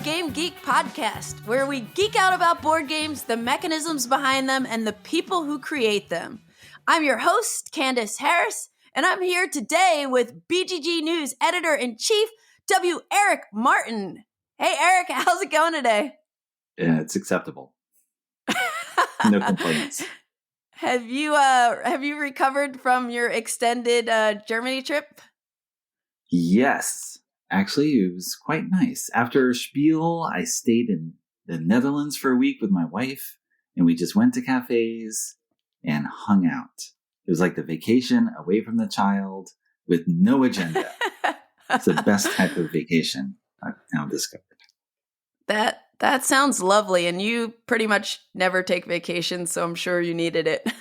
Game Geek podcast, where we geek out about board games, the mechanisms behind them, and the people who create them. I'm your host, Candice Harris, and I'm here today with BGG News Editor-in-Chief, W. Eric Martin. Hey, Eric, how's it going today? Yeah, it's acceptable. No complaints. Have you recovered from your extended Germany trip? Yes. Actually, it was quite nice. After Spiel, I stayed in the Netherlands for a week with my wife, and we just went to cafes and hung out. It was like the vacation away from the child with no agenda. It's the best type of vacation I've now discovered. That sounds lovely, and you pretty much never take vacations, so I'm sure you needed it.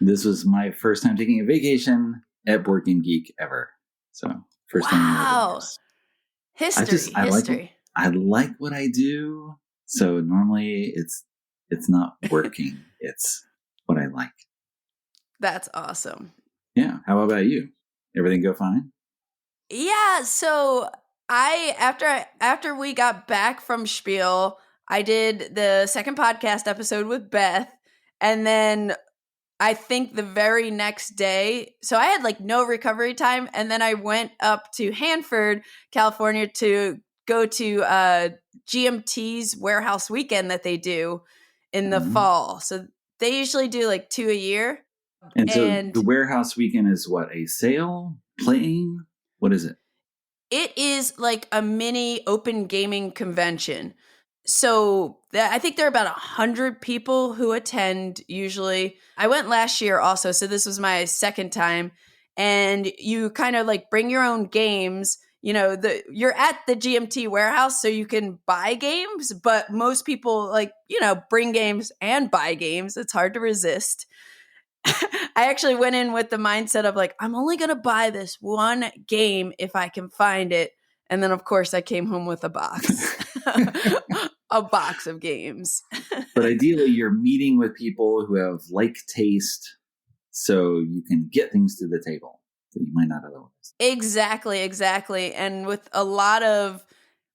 This was my first time taking a vacation at Board Game Geek ever. So, first time in 11 years. History. I like what I do. So normally it's not working. It's what I like. That's awesome. Yeah. How about you? Everything go fine? Yeah. So after we got back from Spiel, I did the second podcast episode with Beth, and then I think the very next day, so I had like no recovery time, and then I went up to Hanford, California to go to GMT's Warehouse Weekend that they do in the fall. So they usually do like 2 a year. And so the Warehouse Weekend is what, a sale? Playing? What is it? It is like a mini open gaming convention. So I think there are about 100 people who attend usually. I went last year also, so this was my second time. And you kind of like bring your own games. You know, you're at the GMT warehouse, so you can buy games. But most people bring games and buy games. It's hard to resist. I actually went in with the mindset of like, I'm only going to buy this one game if I can find it. And then, of course, I came home with a box. A box of games. But ideally, you're meeting with people who have like taste so you can get things to the table that you might not otherwise. Exactly. And with a lot of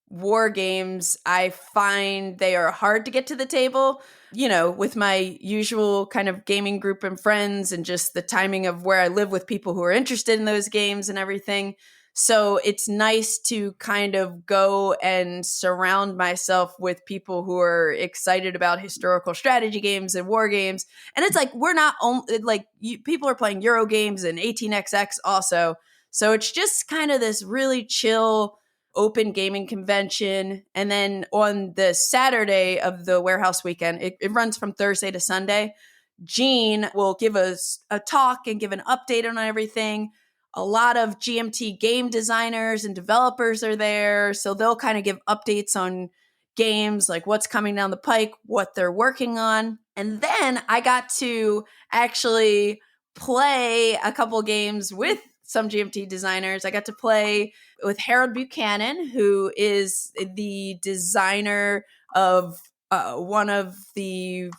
war games, I find they are hard to get to the table. You know, with my usual kind of gaming group and friends and just the timing of where I live with people who are interested in those games and everything. So it's nice to kind of go and surround myself with people who are excited about historical strategy games and war games. And it's like, we're not only like people are playing Euro games and 18xx also. So it's just kind of this really chill, open gaming convention. And then on the Saturday of the warehouse weekend, it runs from Thursday to Sunday. Jean will give us a talk and give an update on everything. A lot of GMT game designers and developers are there. So they'll kind of give updates on games, like what's coming down the pike, what they're working on. And then I got to actually play a couple games with some GMT designers. I got to play with Harold Buchanan, who is the designer of one of the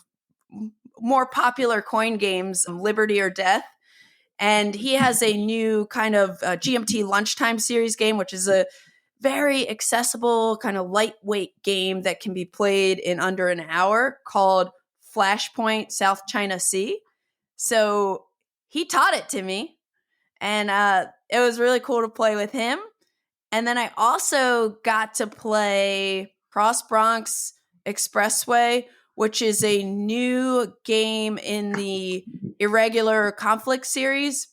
more popular coin games, Liberty or Death. And he has a new kind of GMT lunchtime series game, which is a very accessible, kind of lightweight game that can be played in under an hour called Flashpoint South China Sea. So he taught it to me, and it was really cool to play with him. And then I also got to play Cross Bronx Expressway, which is a new game in the Irregular Conflict series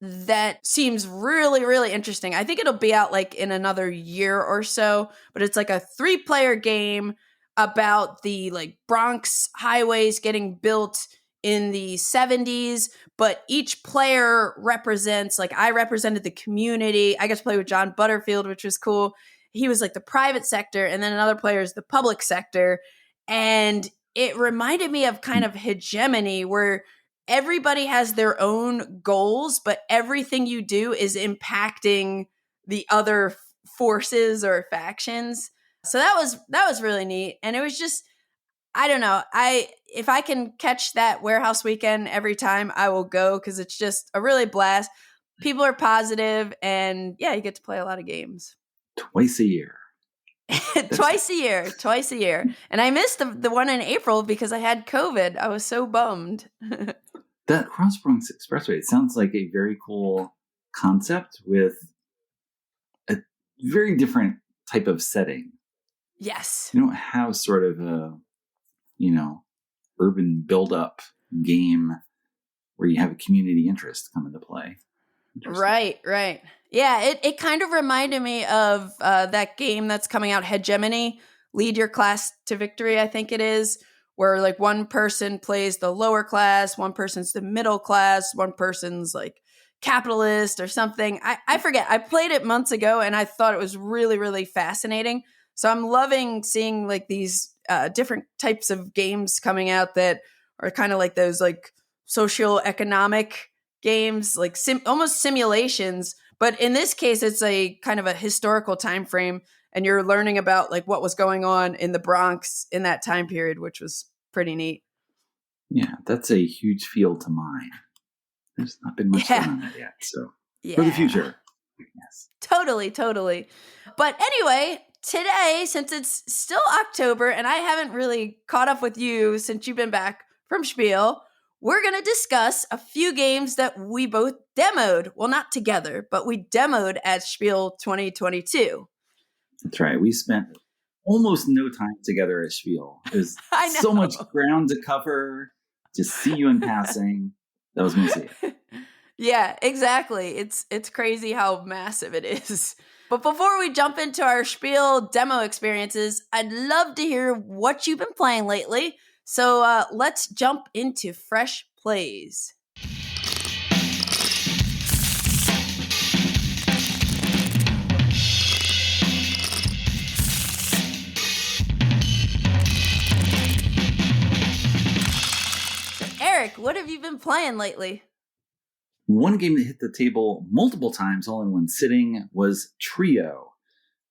that seems really, really interesting. I think it'll be out like in another year or so, but it's like a 3-player game about the like Bronx highways getting built in the 70s, but each player represents, like I represented the community. I got to play with John Butterfield, which was cool. He was like the private sector, and then another player is the public sector. And it reminded me of kind of hegemony, where everybody has their own goals, but everything you do is impacting the other forces or factions. So that was really neat. And it was just, I don't know, if I can catch that warehouse weekend every time, I will go, because it's just a really blast. People are positive, and yeah, you get to play a lot of games. Twice a year. Twice a year. And I missed the one in April because I had COVID. I was so bummed. That Cross Bronx Expressway, it sounds like a very cool concept with a very different type of setting. Yes. You don't have sort of a, urban build-up game where you have a community interest come into play. Right. Yeah, it kind of reminded me of that game that's coming out, Hegemony, Lead Your Class to Victory, I think it is, where like one person plays the lower class, one person's the middle class, one person's like capitalist or something. I forget. I played it months ago and I thought it was really, really fascinating. So I'm loving seeing like these different types of games coming out that are kind of like those like socio-economic games, like almost simulations. But in this case, it's a kind of a historical time frame, and you're learning about like what was going on in the Bronx in that time period, which was pretty neat. Yeah, that's a huge field to mine. There's not been much done on that yet. So for the future, yes. Totally. But anyway, today, since it's still October and I haven't really caught up with you since you've been back from Spiel, we're going to discuss a few games that we both demoed. Well, not together, but we demoed at Spiel 2022. That's right. We spent almost no time together at Spiel. There's so much ground to cover. To see you in passing. That was mostly it. Yeah, exactly. It's crazy how massive it is. But before we jump into our Spiel demo experiences, I'd love to hear what you've been playing lately. So let's jump into fresh plays. So Eric, what have you been playing lately? One game that hit the table multiple times all in one sitting was Trio.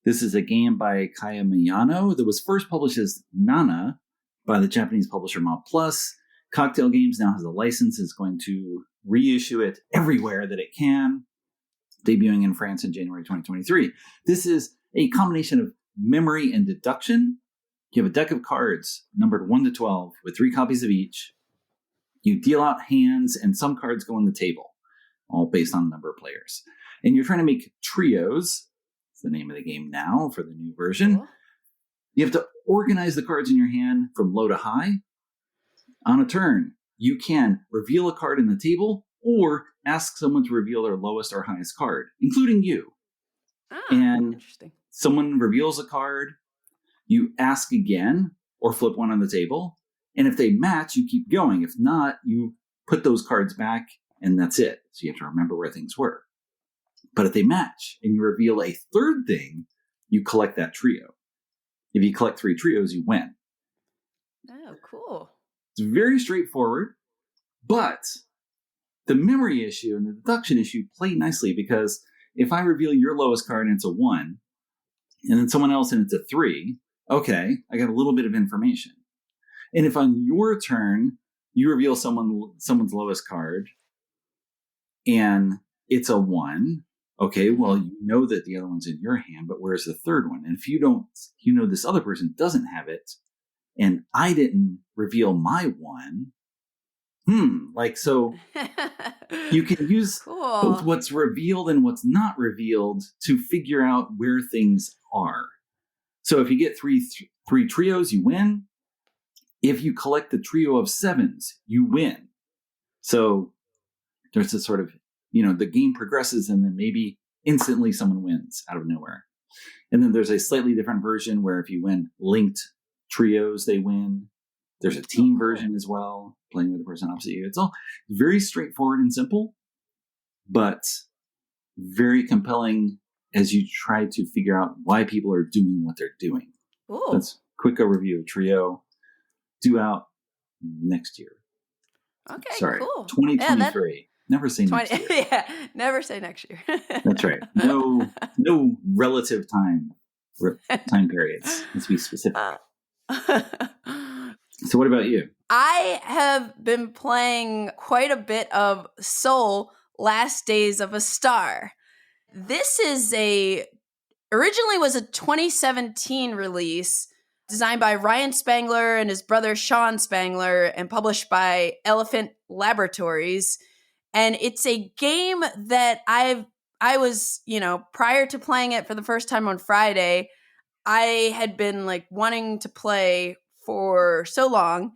This is a game by Kaya Miyano that was first published as Nana by the Japanese publisher Mob Plus. Cocktail Games now has a license, is going to reissue it everywhere that it can, debuting in France in January 2023. This is a combination of memory and deduction. You have a deck of cards numbered 1 to 12 with 3 copies of each. You deal out hands and some cards go on the table, all based on the number of players. And you're trying to make trios. It's the name of the game now for the new version. Cool. You have to organize the cards in your hand from low to high. On a turn, you can reveal a card in the table or ask someone to reveal their lowest or highest card, including you. And interesting. Someone reveals a card, you ask again or flip one on the table. And if they match, you keep going. If not, you put those cards back and that's it. So you have to remember where things were. But if they match and you reveal a third thing, you collect that trio. If you collect 3 trios, you win. Oh, cool. It's very straightforward, but the memory issue and the deduction issue play nicely because if I reveal your lowest card and it's a 1, and then someone else and it's a 3, okay, I got a little bit of information. And if on your turn, you reveal someone's lowest card and it's a 1, okay, well, you know that the other one's in your hand, but where's the third one? And if you don't, this other person doesn't have it, and I didn't reveal my 1, so you can use both what's revealed and what's not revealed to figure out where things are. So if you get three trios, you win. If you collect the trio of 7s, you win. So there's this sort of, the game progresses and then maybe instantly someone wins out of nowhere. And then there's a slightly different version where if you win linked trios, they win. There's a team version as well, playing with the person opposite you. It's all very straightforward and simple, but very compelling as you try to figure out why people are doing what they're doing. Ooh. That's a quick overview of Trio. Due out next year. Okay, sorry, cool. 2023. Yeah, never say next year. Yeah, never say next year. That's right. No relative time periods. Let's be specific. So what about you? I have been playing quite a bit of Soul Last Days of a Star. This is a originally was a 2017 release designed by Ryan Spangler and his brother Sean Spangler and published by Elephant Laboratories. And it's a game that I was, prior to playing it for the first time on Friday, I had been like wanting to play for so long.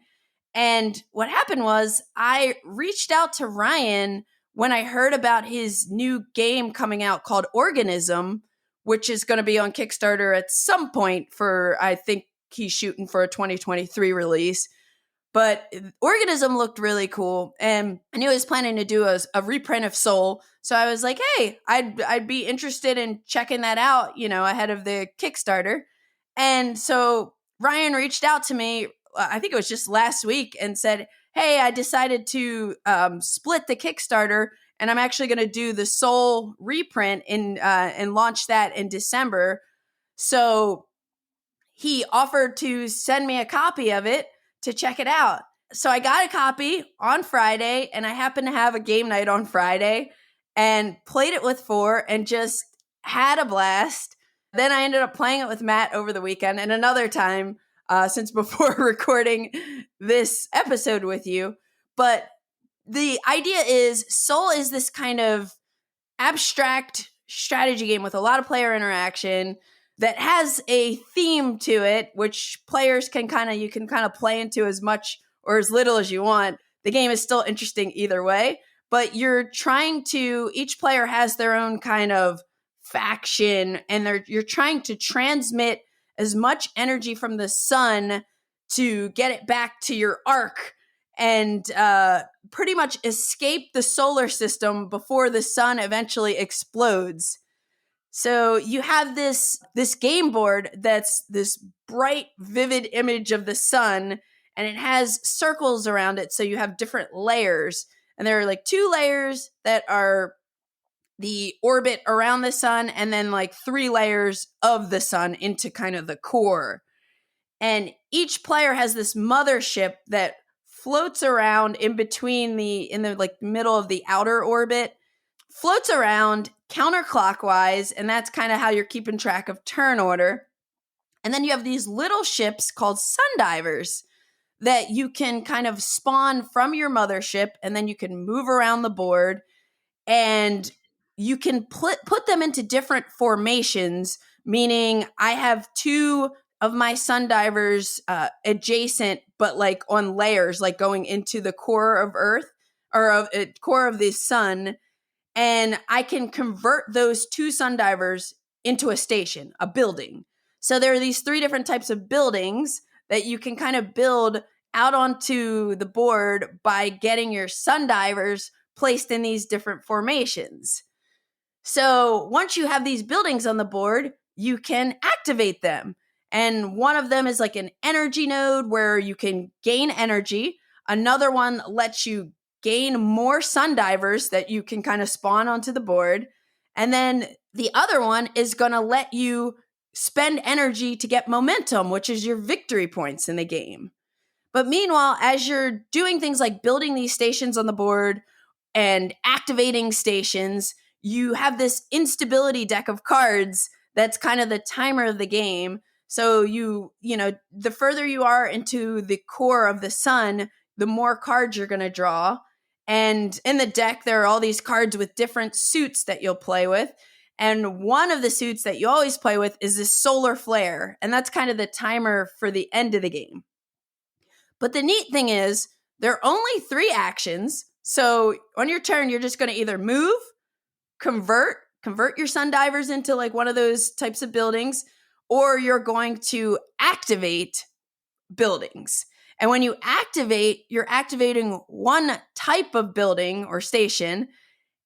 And what happened was I reached out to Ryan when I heard about his new game coming out called Organism, which is going to be on Kickstarter at some point for, I think he's shooting for a 2023 release. But Organism looked really cool, and I knew he was planning to do a reprint of Soul. So I was like, hey, I'd be interested in checking that out, ahead of the Kickstarter. And so Ryan reached out to me, I think it was just last week, and said, hey, I decided to split the Kickstarter, and I'm actually going to do the Soul reprint and launch that in December. So he offered to send me a copy of it to check it out. So I got a copy on Friday, and I happened to have a game night on Friday and played it with 4 and just had a blast. Then I ended up playing it with Matt over the weekend and another time since before recording this episode with you. But the idea is Soul is this kind of abstract strategy game with a lot of player interaction that has a theme to it, which players can kind of play into as much or as little as you want. The game is still interesting either way, but each player has their own kind of faction, and you're trying to transmit as much energy from the sun to get it back to your arc and pretty much escape the solar system before the sun eventually explodes. So you have this game board that's this bright, vivid image of the sun, and it has circles around it. So you have different layers. And there are like 2 layers that are the orbit around the sun, and then like 3 layers of the sun into kind of the core. And each player has this mothership that floats around in the like middle of the outer orbit, floats around counterclockwise, and that's kind of how you're keeping track of turn order. And then you have these little ships called sundivers that you can kind of spawn from your mothership, and then you can move around the board, and you can put them into different formations, meaning I have 2 of my sundivers adjacent, but like on layers, like going into the core of Earth or of core of the sun. And I can convert those 2 sundivers into a station, a building. So there are these 3 different types of buildings that you can kind of build out onto the board by getting your sundivers placed in these different formations. So once you have these buildings on the board, you can activate them. And one of them is like an energy node where you can gain energy. Another one lets you gain more sundivers that you can kind of spawn onto the board. And then the other one is going to let you spend energy to get momentum, which is your victory points in the game. But meanwhile, as you're doing things like building these stations on the board and activating stations, you have this instability deck of cards that's kind of the timer of the game. So the further you are into the core of the sun, the more cards you're going to draw. And in the deck, there are all these cards with different suits that you'll play with. And one of the suits that you always play with is this solar flare. And that's kind of the timer for the end of the game. But the neat thing is, there are only 3 actions. So on your turn, you're just going to either move, convert your sundivers into like one of those types of buildings, or you're going to activate buildings. And when you activate, you're activating one type of building or station.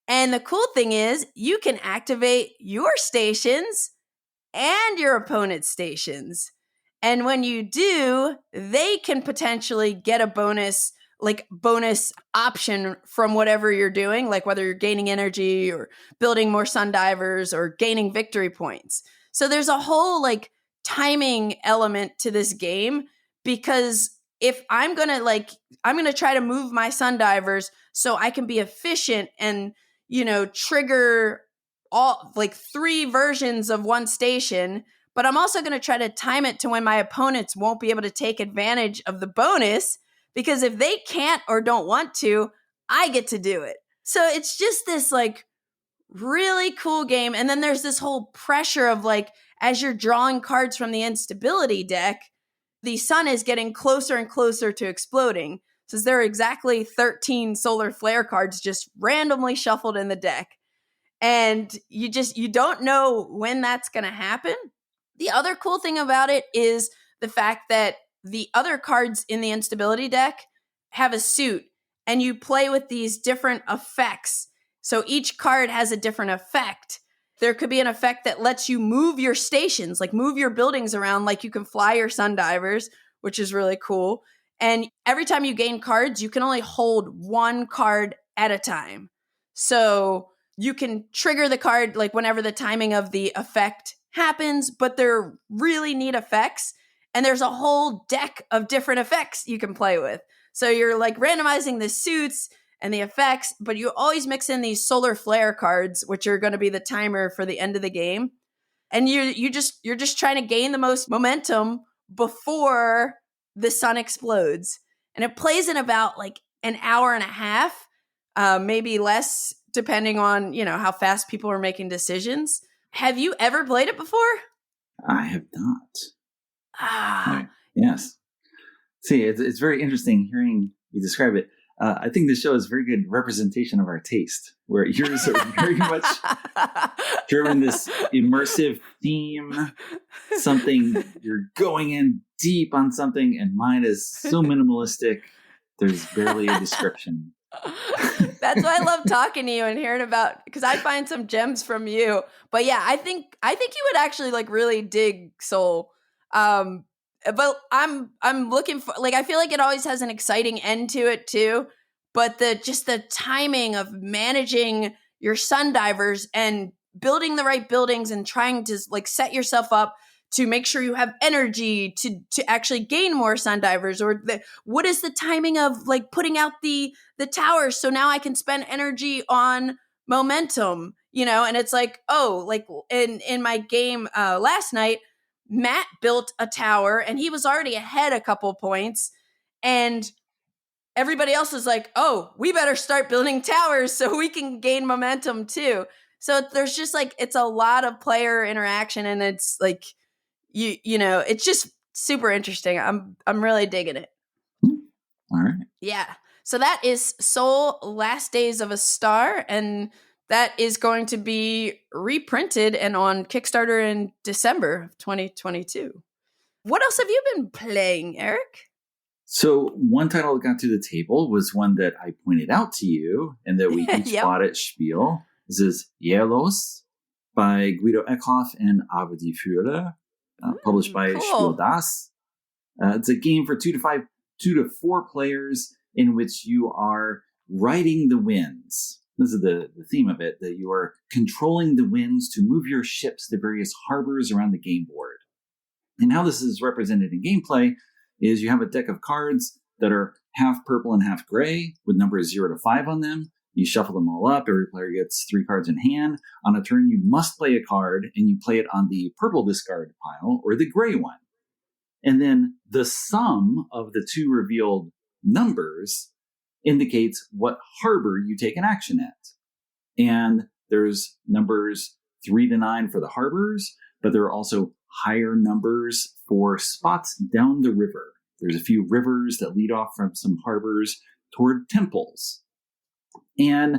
And the cool thing is you can activate your stations and your opponent's stations. And when you do, they can potentially get a bonus option from whatever you're doing, like whether you're gaining energy or building more sundivers or gaining victory points. So there's a whole like timing element to this game, because if I'm going to try to move my sundivers so I can be efficient and, trigger all like 3 versions of one station, but I'm also going to try to time it to when my opponents won't be able to take advantage of the bonus, because if they can't or don't want to, I get to do it. So it's just this like really cool game. And then there's this whole pressure of like, as you're drawing cards from the instability deck, the sun is getting closer and closer to exploding. So there are exactly 13 solar flare cards just randomly shuffled in the deck. And you don't know when that's going to happen. The other cool thing about it is the fact that the other cards in the instability deck have a suit, and you play with these different effects. So each card has a different effect. There could be an effect that lets you move your stations, like move your buildings around, like you can fly your Sundivers, which is really cool. And every time you gain cards, you can only hold 1 card at a time. So you can trigger the card like whenever the timing of the effect happens, but they're really neat effects. And there's a whole deck of different effects you can play with. So you're like randomizing the suits and the effects, but you always mix in these solar flare cards, which are going to be the timer for the end of the game. And you're just trying to gain the most momentum before the sun explodes. And it plays in about like an hour and a half, maybe less, depending on, how fast people are making decisions. Have you ever played it before? I have not. Ah. Yes. See, it's very interesting hearing you describe it. I think this show is a very good representation of our taste, where yours are very much driven this immersive theme, something you're going in deep on something, and mine is so minimalistic, there's barely a description. That's why I love talking to you and hearing about, because I find some gems from you. But yeah, I think you would actually like really dig Soul. But I'm looking for, like, I feel like it always has an exciting end to it too. But the timing of managing your Sundivers and building the right buildings and trying to like set yourself up to make sure you have energy to actually gain more Sundivers, or what is the timing of like putting out the towers so now I can spend energy on momentum, and it's like, oh, like in my game last night, Matt built a tower and he was already ahead a couple points, and everybody else is like, oh, we better start building towers so we can gain momentum too. So there's just like, it's a lot of player interaction, and it's like, it's just super interesting. I'm really digging it. All right. Yeah. So that is Soul Last Days of a Star, and that is going to be reprinted and on Kickstarter in December of 2022. What else have you been playing, Eric? So one title that got to the table was one that I pointed out to you and that we each bought at Spiel. This is AEOLOS by Guido Eckhoff and Avadi Führer, published by Spiel Das. It's a game for 2 to 4 players in which you are riding the winds. This is the theme of it, that you are controlling the winds to move your ships to various harbors around the game board. And how this is represented in gameplay is you have a deck of cards that are half purple and half gray with numbers 0 to 5 on them. You shuffle them all up. Every player gets 3 cards in hand. On a turn, you must play a card, and you play it on the purple discard pile or the gray one. And then the sum of the 2 revealed numbers indicates what harbor you take an action at. And there's numbers 3 to 9 for the harbors, but there are also higher numbers for spots down the river. There's a few rivers that lead off from some harbors toward temples. And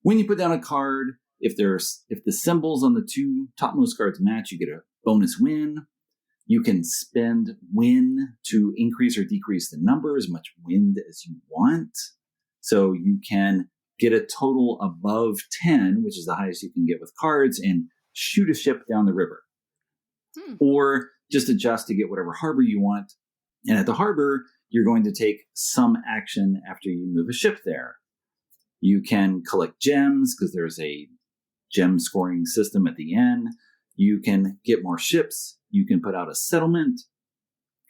when you put down a card, if the symbols on the 2 topmost cards match, you get a bonus win. You can spend win to increase or decrease the number, as much wind as you want. So you can get a total above 10, which is the highest you can get with cards, and shoot a ship down the river. Or just adjust to get whatever harbor you want. And at the harbor, you're going to take some action after you move a ship there. You can collect gems because there's a gem scoring system at the end. You can get more ships. You can put out a settlement,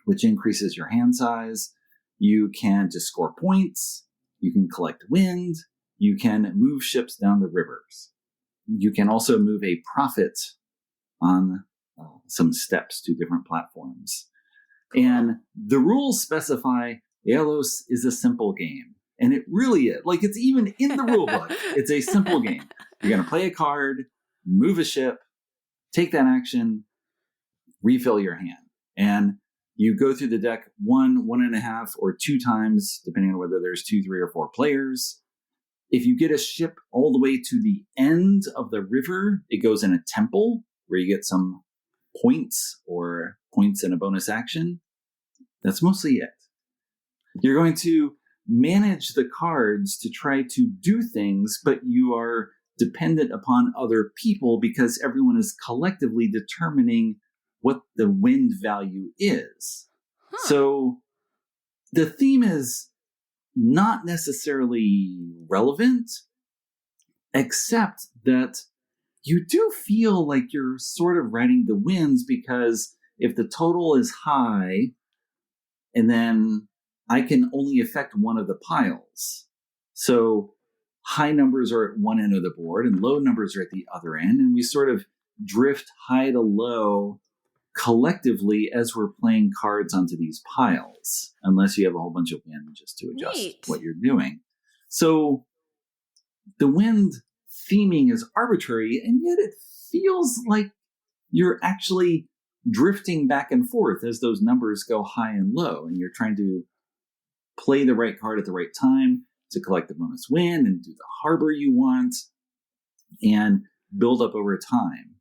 which increases your hand size. You can just score points. You can collect wind. You can move ships down the rivers. you can also move a profit on some steps to different platforms. Cool. And the rules specify AEOLOS is a simple game. And it really is. Like, it's even in the rule book. It's a simple game. You're going to play a card, move a ship, take that action, refill your hand. And you go through the deck 1.5, or 2 times, depending on whether there's 2, 3, or 4 players. If you get a ship all the way to the end of the river, it goes in a temple where you get some points or points and a bonus action. That's mostly it. You're going to manage the cards to try to do things, but you are dependent upon other people because everyone is collectively determining what the wind value is. So the theme is not necessarily relevant, except that you do feel like you're sort of riding the winds, because if the total is high, and then I can only affect one of the piles. So high numbers are at one end of the board and low numbers are at the other end. And we sort of drift high to low collectively as we're playing cards onto these piles, unless you have a whole bunch of wind just to adjust what you're doing. So the wind theming is arbitrary, and yet it feels like you're actually drifting back and forth as those numbers go high and low, and you're trying to play the right card at the right time to collect the bonus win and do the harbor you want and build up over time.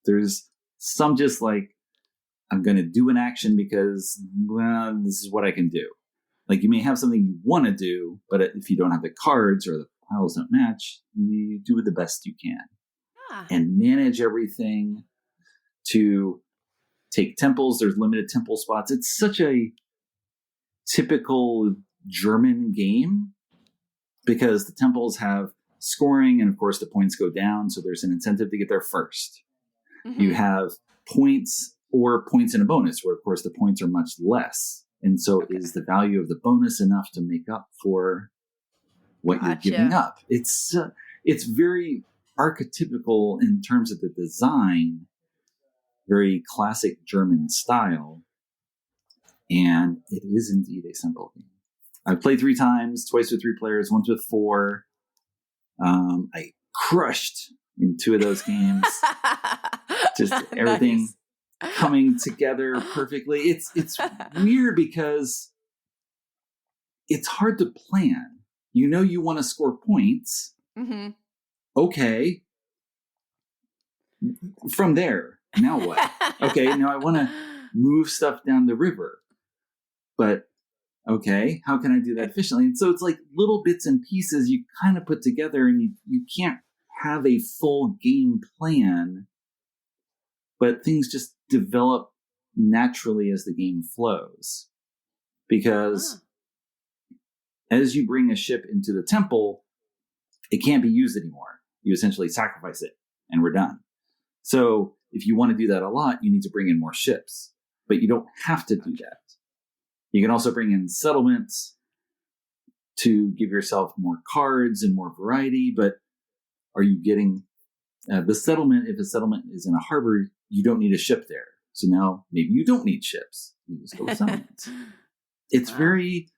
There's some just like, I'm going to do an action because, well, this is what I can do. Like, you may have something you want to do, but if you don't have the cards or the piles don't match, you do the best you can and manage everything to take temples. There's limited temple spots. It's such a typical German game because the temples have scoring, and of course the points go down, so there's an incentive to get there first. Mm-hmm. You have points or points and a bonus, where of course the points are much less, and so is the value of the bonus enough to make up for what you're giving up? It's very archetypical in terms of the design, very classic German style, and it is indeed a simple game. I've played 3 times, twice with 3 players, once with 4. I crushed in 2 of those games. Just everything coming together perfectly. It's weird because it's hard to plan. You know you want to score points. Mm-hmm. Okay. From there, now what? Okay, now I want to move stuff down the river. But, okay, how can I do that efficiently? And so it's like little bits and pieces you kind of put together, and you can't have a full game plan, but things just develop naturally as the game flows. Because as you bring a ship into the temple, it can't be used anymore. You essentially sacrifice it, and we're done. So if you want to do that a lot, you need to bring in more ships. But you don't have to do that. You can also bring in settlements to give yourself more cards and more variety. But are you getting the settlement? If a settlement is in a harbor, you don't need a ship there. So now maybe you don't need ships. You just go with settlements. It's very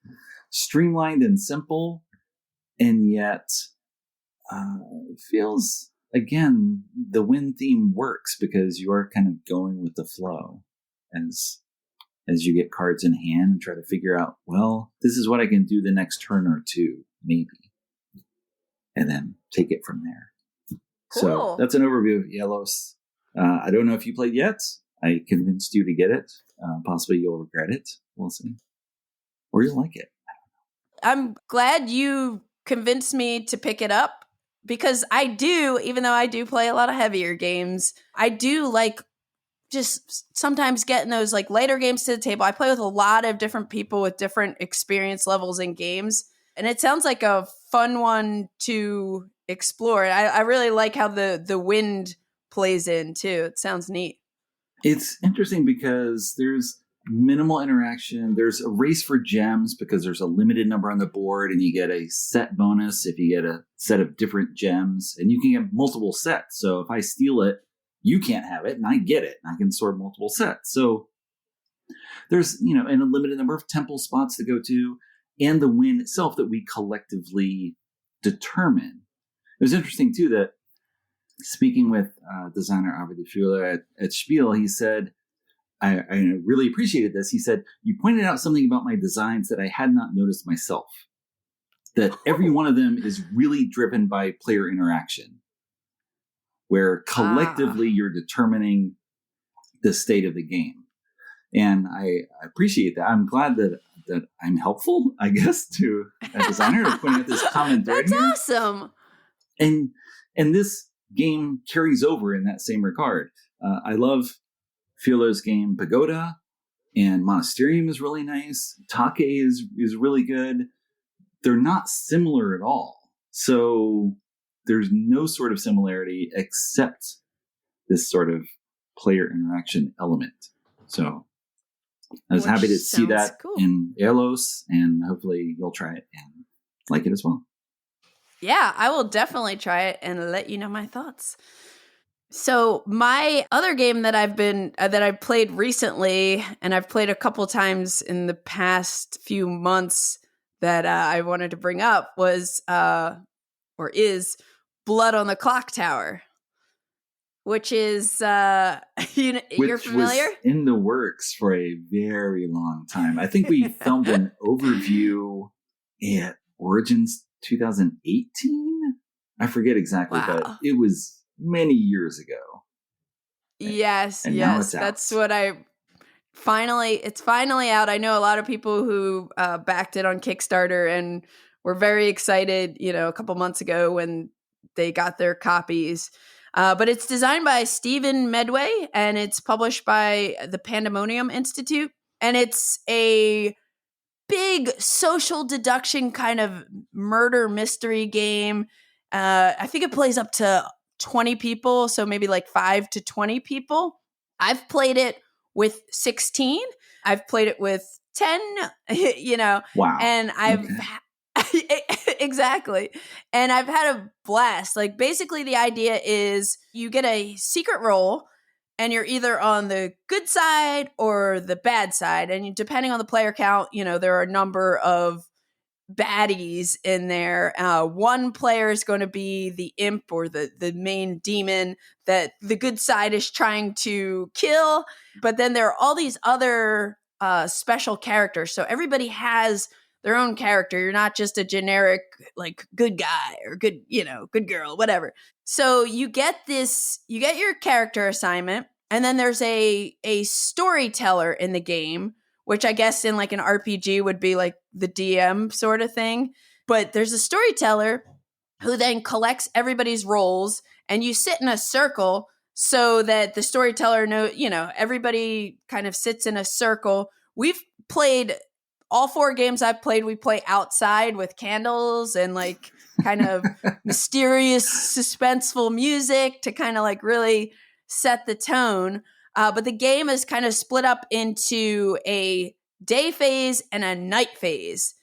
streamlined and simple, and yet it feels, again, the wind theme works because you are kind of going with the flow as you get cards in hand and try to figure out, well, this is what I can do the next turn or 2, maybe, and then take it from there. Cool. So that's an overview of AEOLOS. I don't know if you played yet. I convinced you to get it. Possibly you'll regret it. We'll see. Or you'll like it. I'm glad you convinced me to pick it up, because I do, even though I do play a lot of heavier games, I do like just sometimes getting those like later games to the table. I play with a lot of different people with different experience levels in games, and it sounds like a fun one to explore. I really like how the wind plays in too. It sounds neat. It's interesting because there's minimal interaction. There's a race for gems because there's a limited number on the board and you get a set bonus if you get a set of different gems, and you can get multiple sets. So if I steal it, you can't have it and I get it and I can sort multiple sets. So there's, and a limited number of temple spots to go to, and the win itself that we collectively determine. It was interesting too that speaking with designer Avi Fuller at Spiel, he said, I really appreciated this. He said, you pointed out something about my designs that I had not noticed myself, that every one of them is really driven by player interaction, where collectively you're determining the state of the game. And I appreciate that. I'm glad that I'm helpful, I guess, to a designer to point out this common thread. That's awesome. And this game carries over in that same regard. I love Filo's game Pagoda, and Monasterium is really nice. Take is really good. They're not similar at all. So there's no sort of similarity except this sort of player interaction element. So I was happy to see that in AEOLOS, and hopefully you'll try it and like it as well. Yeah, I will definitely try it and let you know my thoughts. So my other game that I've played recently, and I've played a couple times in the past few months that I wanted to bring up is Blood on the Clocktower, which is you're familiar? Was in the works for a very long time. I think we filmed an overview at Origins 2018. I forget exactly, but it was many years ago. Yes, that's what it's finally out. I know a lot of people who backed it on Kickstarter and were very excited, a couple months ago when they got their copies. But it's designed by Stephen Medway, and it's published by the Pandemonium Institute. And it's a big social deduction kind of murder mystery game. I think it plays up to 20 people, so maybe like 5 to 20 people. I've played it with 16. I've played it with 10, Wow. And exactly. And I've had a blast. Like, basically the idea is you get a secret role and you're either on the good side or the bad side. And depending on the player count, there are a number of baddies in there. One player is going to be the imp or the main demon that the good side is trying to kill. But then there are all these other special characters. So everybody has their own character. You're not just a generic like good guy or good girl, whatever. So you get your character assignment, and then there's a storyteller in the game, which I guess in like an RPG would be like the DM sort of thing. But there's a storyteller who then collects everybody's roles, and you sit in a circle so that the storyteller everybody kind of sits in a circle. We've played all 4 games I've played. We play outside with candles and like kind of mysterious, suspenseful music to kind of like really set the tone. But the game is kind of split up into a day phase and a night phase.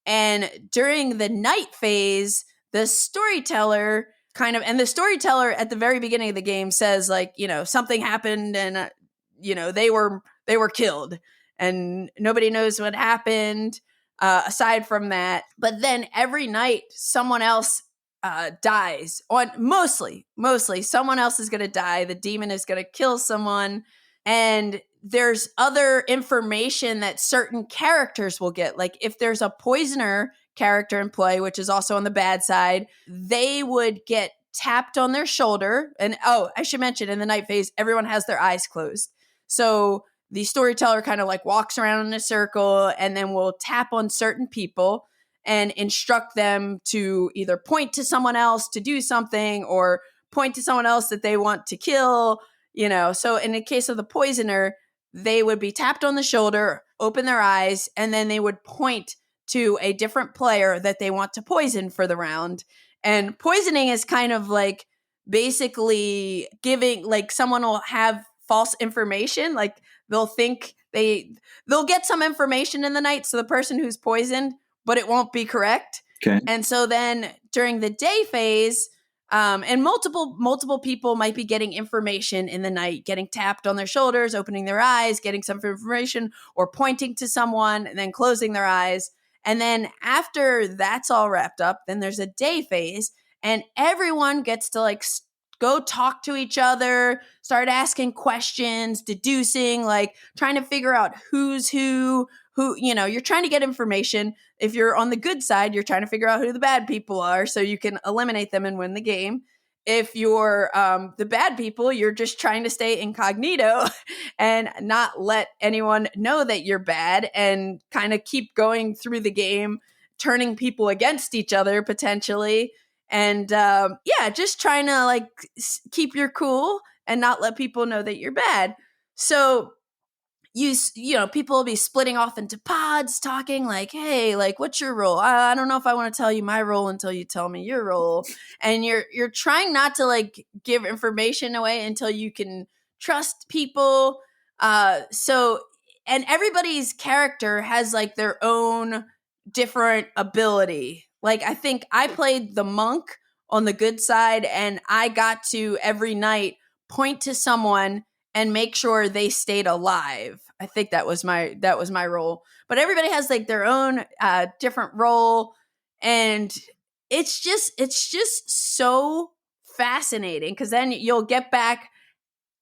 And during the night phase, the storyteller at the very beginning of the game says like, something happened and, they were killed and nobody knows what happened aside from that. But then every night someone else dies. Mostly someone else is going to die. The demon is going to kill someone. And there's other information that certain characters will get. Like if there's a poisoner character in play, which is also on the bad side, they would get tapped on their shoulder. And I should mention, in the night phase, everyone has their eyes closed. So the storyteller kind of like walks around in a circle and then will tap on certain people and instruct them to either point to someone else to do something or point to someone else that they want to kill. So in the case of the poisoner, they would be tapped on the shoulder, open their eyes, and then they would point to a different player that they want to poison for the round. And poisoning is kind of like basically giving, like someone will have false information. Like they'll think they'll get some information in the night. So the person who's poisoned, but it won't be correct. Okay. And so then during the day phase, and multiple people might be getting information in the night, getting tapped on their shoulders, opening their eyes, getting some information, or pointing to someone and then closing their eyes. And then after that's all wrapped up, then there's a day phase, and everyone gets to like go talk to each other, start asking questions, deducing, like trying to figure out who's who, you're trying to get information. If you're on the good side, you're trying to figure out who the bad people are so you can eliminate them and win the game. If you're the bad people, you're just trying to stay incognito and not let anyone know that you're bad, and kind of keep going through the game, turning people against each other potentially. And just trying to like keep your cool and not let people know that you're bad. So people will be splitting off into pods, talking like, hey, like, what's your role? I don't know if I want to tell you my role until you tell me your role. And you're trying not to like give information away until you can trust people. And everybody's character has like their own different ability. Like, I think I played the monk on the good side, and I got to every night point to someone and make sure they stayed alive. I think that was my role. But everybody has like their own different role, and it's just so fascinating, because then you'll get back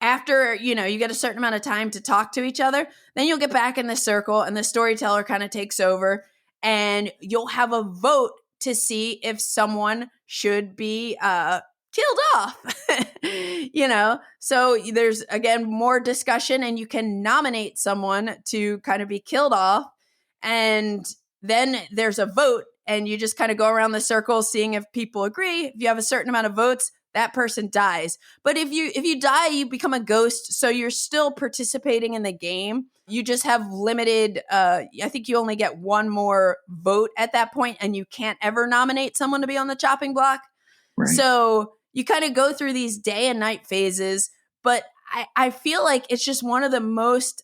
after, you get a certain amount of time to talk to each other. Then you'll get back in the circle, and the storyteller kind of takes over, and you'll have a vote to see if someone should be killed off. So there's again more discussion, and you can nominate someone to kind of be killed off, and then there's a vote, and you just kind of go around the circle seeing if people agree. If you have a certain amount of votes, that person dies. But if you die, you become a ghost, so you're still participating in the game. You just have limited, I think you only get one more vote at that point, and you can't ever nominate someone to be on the chopping block. Right. So you kind of go through these day and night phases, but I feel like it's just one of the most,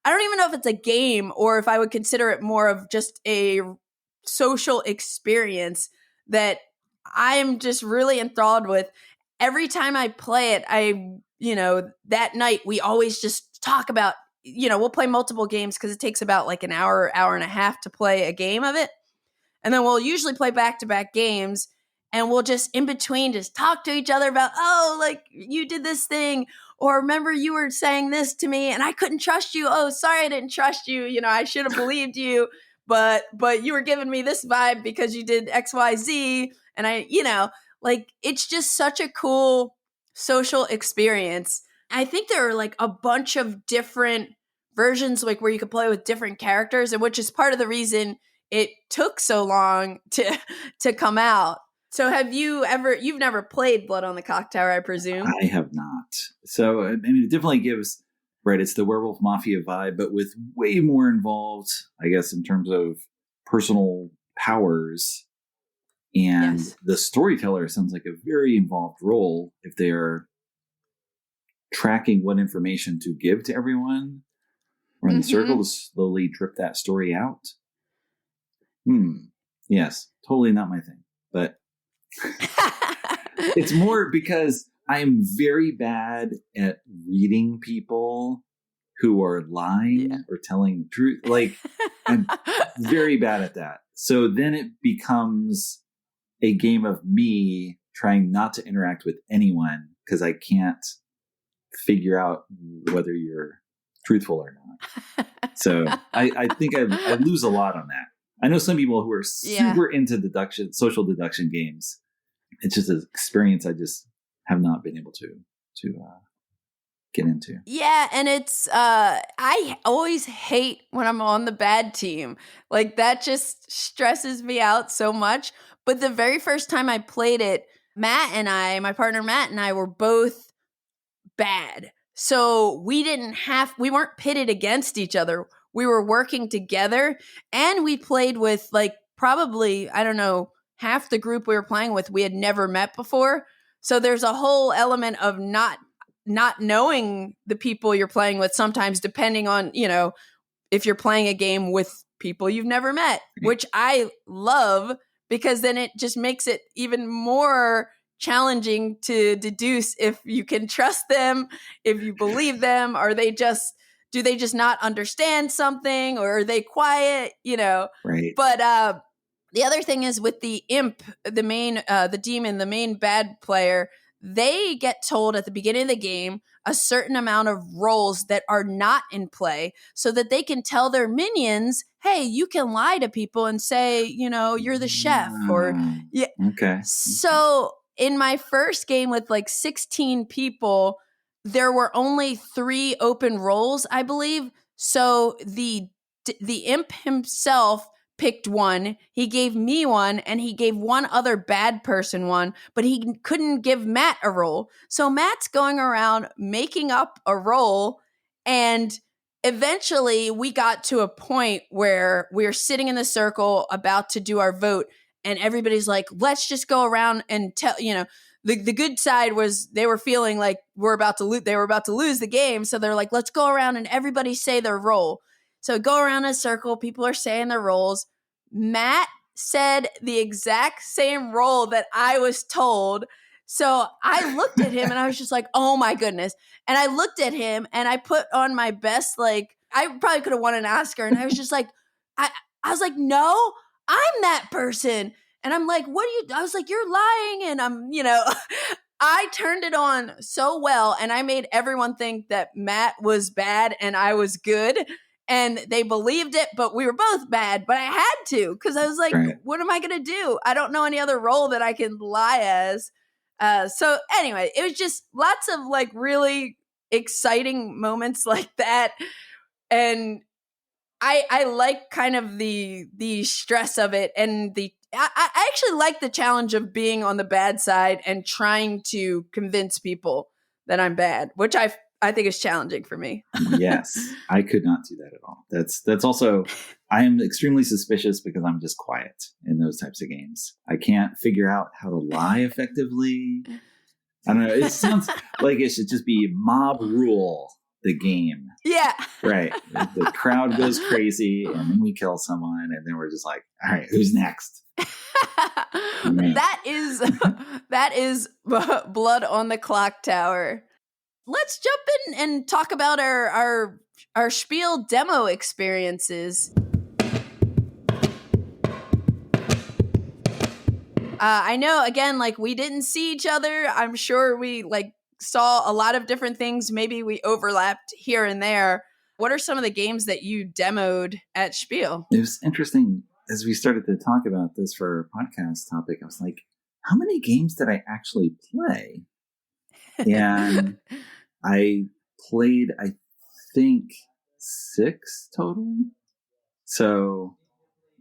I don't even know if it's a game or if I would consider it more of just a social experience that I'm just really enthralled with. Every time I play it, that night we always just talk about, we'll play multiple games because it takes about like an hour and a half to play a game of it. And then we'll usually play back-to-back games, and we'll just in between just talk to each other about, oh, like you did this thing, or remember you were saying this to me and I couldn't trust you. Oh, sorry, I didn't trust you. I should have believed you, but you were giving me this vibe because you did X, Y, Z. And it's just such a cool social experience. I think there are like a bunch of different versions, like where you could play with different characters, and which is part of the reason it took so long to come out. So you've never played Blood on the Clocktower, I presume? I have not. So, I mean, it definitely gives, right, it's the Werewolf Mafia vibe, but with way more involved, I guess, in terms of personal powers. And yes, the storyteller sounds like a very involved role if they're tracking what information to give to everyone, or in the circle to slowly drip that story out. Yes, totally not my thing. But it's more because I am very bad at reading people who are lying or telling the truth. Like, I'm very bad at that. So then it becomes a game of me trying not to interact with anyone because I can't figure out whether you're truthful or not. So I think I lose a lot on that. I know some people who are super into social deduction games. It's just an experience I just have not been able to get into. Yeah, and it's I always hate when I'm on the bad team. Like, that just stresses me out so much. But the very first time I played it, my partner Matt and I were both bad. So we weren't pitted against each other. We were working together, and we played with like probably, I don't know, half the group we were playing with we had never met before. So there's a whole element of not not knowing the people you're playing with sometimes, depending on, if you're playing a game with people you've never met, which I love, because then it just makes it even more challenging to deduce if you can trust them, if you believe them, or do they just not understand something, or are they quiet, Right. But the other thing is with the imp, the demon, the main bad player, they get told at the beginning of the game a certain amount of roles that are not in play, so that they can tell their minions, hey, you can lie to people and say, you're the chef, or yeah. Okay. So in my first game with like 16 people, there were only 3 open roles, I believe. So the imp himself picked one, he gave me one, and he gave one other bad person one, but he couldn't give Matt a role. So Matt's going around making up a role, and eventually we got to a point where we were sitting in the circle about to do our vote, and everybody's like, let's just go around and tell, the good side was they were feeling like they were about to lose the game, so they're like, let's go around and everybody say their role. So go around in a circle, people are saying their roles. Matt said the exact same role that I was told. So I looked at him and I was just like, oh my goodness. And I looked at him and I put on my best, like, I probably could have won an Oscar. And I was just like, I was like, no, I'm that person. And I'm like, I was like, you're lying. And I turned it on so well. And I made everyone think that Matt was bad and I was good. And they believed it, but we were both bad. But I had to, because I was like, What am I going to do? I don't know any other role that I can lie as. So anyway, it was just lots of like really exciting moments like that. And I like kind of the stress of it, and I actually like the challenge of being on the bad side and trying to convince people that I'm bad, which I think is challenging for me. Yes, I could not do that at all. That's also, I am extremely suspicious because I'm just quiet in those types of games. I can't figure out how to lie effectively. I don't know. It sounds like it should just be mob rule the game. Yeah. Right. The crowd goes crazy and then we kill someone and then we're just like, all right, who's next? That is blood on the Clocktower. Let's jump in and talk about our Spiel demo experiences. I know, again, like we didn't see each other. I'm sure we saw a lot of different things. Maybe we overlapped here and there. What are some of the games that you demoed at Spiel? It was interesting as we started to talk about this for our podcast topic. I was like, how many games did I actually play? And I played, I think, 6 total. So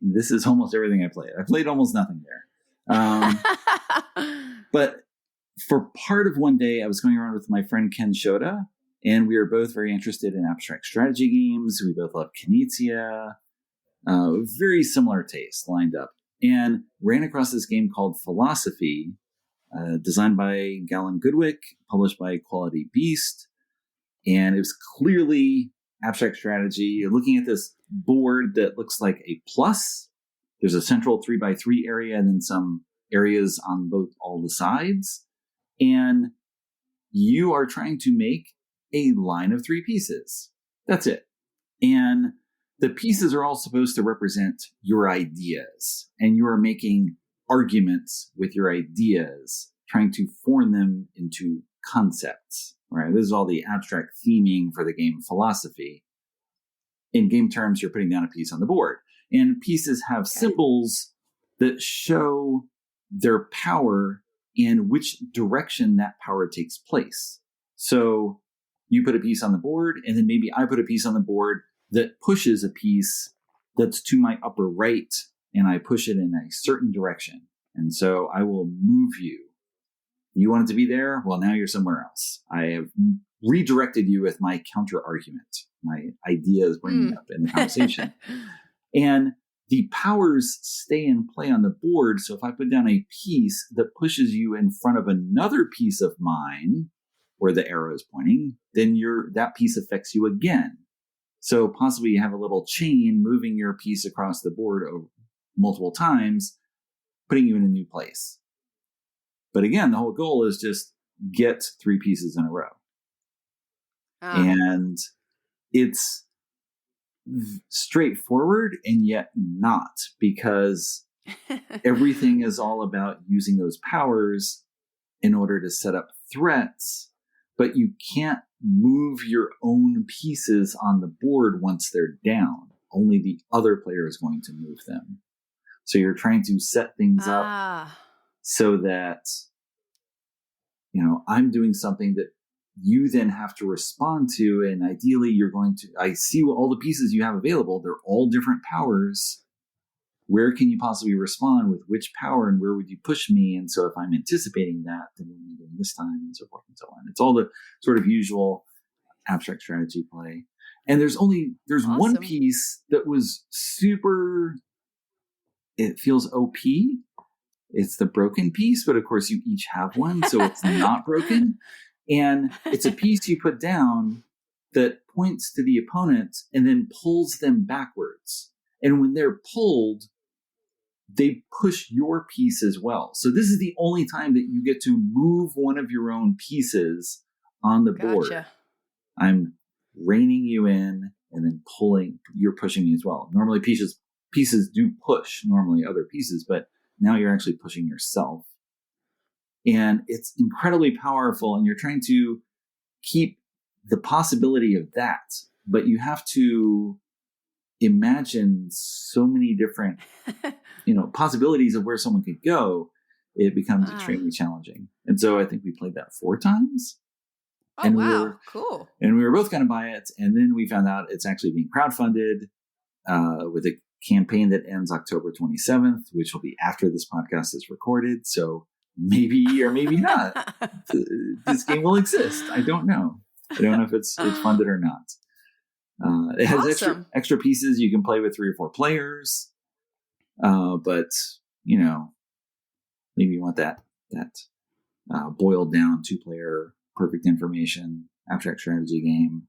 this is almost everything I played. I played almost nothing there. But for part of one day, I was going around with my friend Ken Shota, and we were both very interested in abstract strategy games. We both loved Knizia. Very similar taste lined up. And ran across this game called Philosophy, designed by Galen Goodwick, published by Quality Beast. And it was clearly abstract strategy. You're looking at this board that looks like a plus. There's a central 3x3 area and then some areas on all the sides. And you are trying to make a line of 3 pieces. That's it. And the pieces are all supposed to represent your ideas. And you are making arguments with your ideas, trying to form them into concepts. Right? This is all the abstract theming for the game Philosophy. In game terms, you're putting down a piece on the board. And pieces have symbols that show their power and which direction that power takes place. So you put a piece on the board, and then maybe I put a piece on the board that pushes a piece that's to my upper right, and I push it in a certain direction. And so I will move you. You wanted to be there? Well, now you're somewhere else. I have redirected you with my counter argument. My idea is bringing up in the conversation. And the powers stay in play on the board. So if I put down a piece that pushes you in front of another piece of mine, where the arrow is pointing, then that piece affects you again. So possibly you have a little chain moving your piece across the board multiple times, putting you in a new place. But again, the whole goal is just get 3 pieces in a row. And it's straightforward and yet not, because everything is all about using those powers in order to set up threats, but you can't move your own pieces on the board once they're down. Only the other player is going to move them. So you're trying to set things up so that, I'm doing something that you then have to respond to. And ideally I see all the pieces you have available. They're all different powers. Where can you possibly respond with which power, and where would you push me? And so if I'm anticipating that, then what am I doing this time, and so forth and so on. It's all the sort of usual abstract strategy play. And there's awesome. One piece that was super, it feels OP. It's the broken piece, but of course you each have one, so it's not broken. And it's a piece you put down that points to the opponent and then pulls them backwards. And when they're pulled, they push your piece as well. So this is the only time that you get to move one of your own pieces on the board. I'm reining you in and then you're pushing me as well. Normally pieces do push normally other pieces, but now you're actually pushing yourself. And it's incredibly powerful, and you're trying to keep the possibility of that, but you have to imagine so many different, possibilities of where someone could go. It becomes extremely challenging. And so I think we played that 4 times. Oh, and wow. Cool. And we were both going to buy it. And then we found out it's actually being crowdfunded with a campaign that ends October 27th, which will be after this podcast is recorded. So maybe or maybe not, this game will exist. I don't know. I don't know if it's funded or not. It has awesome. extra pieces. You can play with 3 or 4 players. But maybe you want that boiled down 2-player perfect information abstract strategy game.